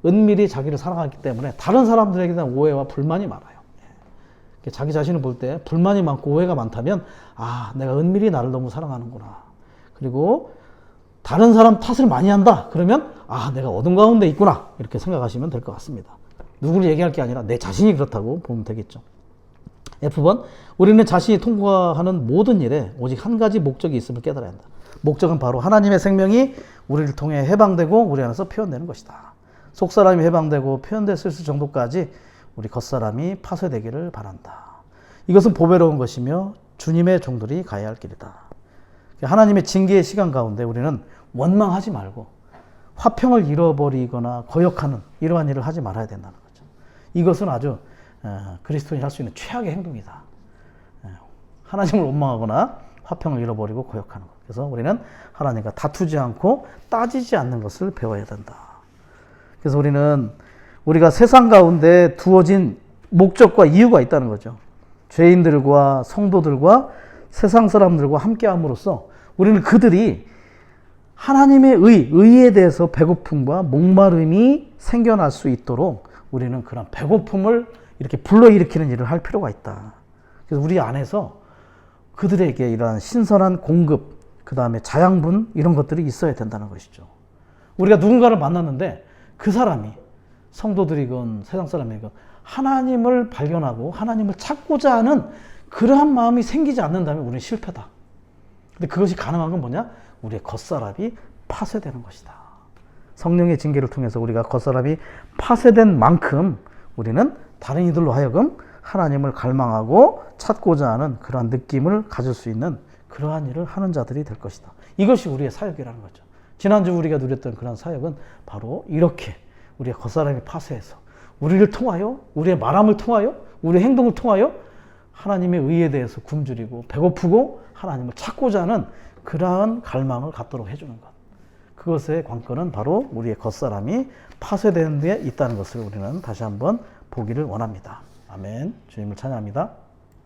은밀히 자기를 사랑하기 때문에 다른 사람들에게 대한 오해와 불만이 많아요. 자기 자신을 볼 때 불만이 많고 오해가 많다면 아, 내가 은밀히 나를 너무 사랑하는구나. 그리고 다른 사람 탓을 많이 한다. 그러면 아, 내가 어둠 가운데 있구나. 이렇게 생각하시면 될 것 같습니다. 누구를 얘기할 게 아니라 내 자신이 그렇다고 보면 되겠죠. F번, 우리는 자신이 통과하는 모든 일에 오직 한 가지 목적이 있음을 깨달아야 한다. 목적은 바로 하나님의 생명이 우리를 통해 해방되고 우리 안에서 표현되는 것이다. 속사람이 해방되고 표현됐을 정도까지 우리 겉사람이 파쇄되기를 바란다. 이것은 보배로운 것이며 주님의 종들이 가야 할 길이다. 하나님의 징계의 시간 가운데 우리는 원망하지 말고 화평을 잃어버리거나 거역하는 이러한 일을 하지 말아야 된다는 거죠. 이것은 아주 그리스도인이 할 수 있는 최악의 행동이다. 하나님을 원망하거나 화평을 잃어버리고 거역하는 것. 그래서 우리는 하나님과 다투지 않고 따지지 않는 것을 배워야 된다. 그래서 우리가 세상 가운데 두어진 목적과 이유가 있다는 거죠. 죄인들과 성도들과 세상 사람들과 함께함으로써 우리는 그들이 하나님의 의에 대해서 배고픔과 목마름이 생겨날 수 있도록 우리는 그런 배고픔을 이렇게 불러일으키는 일을 할 필요가 있다. 그래서 우리 안에서 그들에게 이러한 신선한 공급, 그 다음에 자양분 이런 것들이 있어야 된다는 것이죠. 우리가 누군가를 만났는데 그 사람이 성도들이건 세상 사람이건 하나님을 발견하고 하나님을 찾고자 하는 그러한 마음이 생기지 않는다면 우리는 실패다. 근데 그것이 가능한 건 뭐냐? 우리의 겉사람이 파쇄되는 것이다. 성령의 징계를 통해서 우리가 겉사람이 파쇄된 만큼 우리는 다른 이들로 하여금 하나님을 갈망하고 찾고자 하는 그러한 느낌을 가질 수 있는 그러한 일을 하는 자들이 될 것이다. 이것이 우리의 사역이라는 거죠. 지난주 우리가 누렸던 그런 사역은 바로 이렇게 우리의 겉사람이 파쇄해서 우리를 통하여, 우리의 말함을 통하여, 우리의 행동을 통하여 하나님의 의에 대해서 굶주리고 배고프고 하나님을 찾고자 하는 그러한 갈망을 갖도록 해주는 것. 그것의 관건은 바로 우리의 겉사람이 파쇄되는 데 있다는 것을 우리는 다시 한번 보기를 원합니다. 아멘. 주님을 찬양합니다.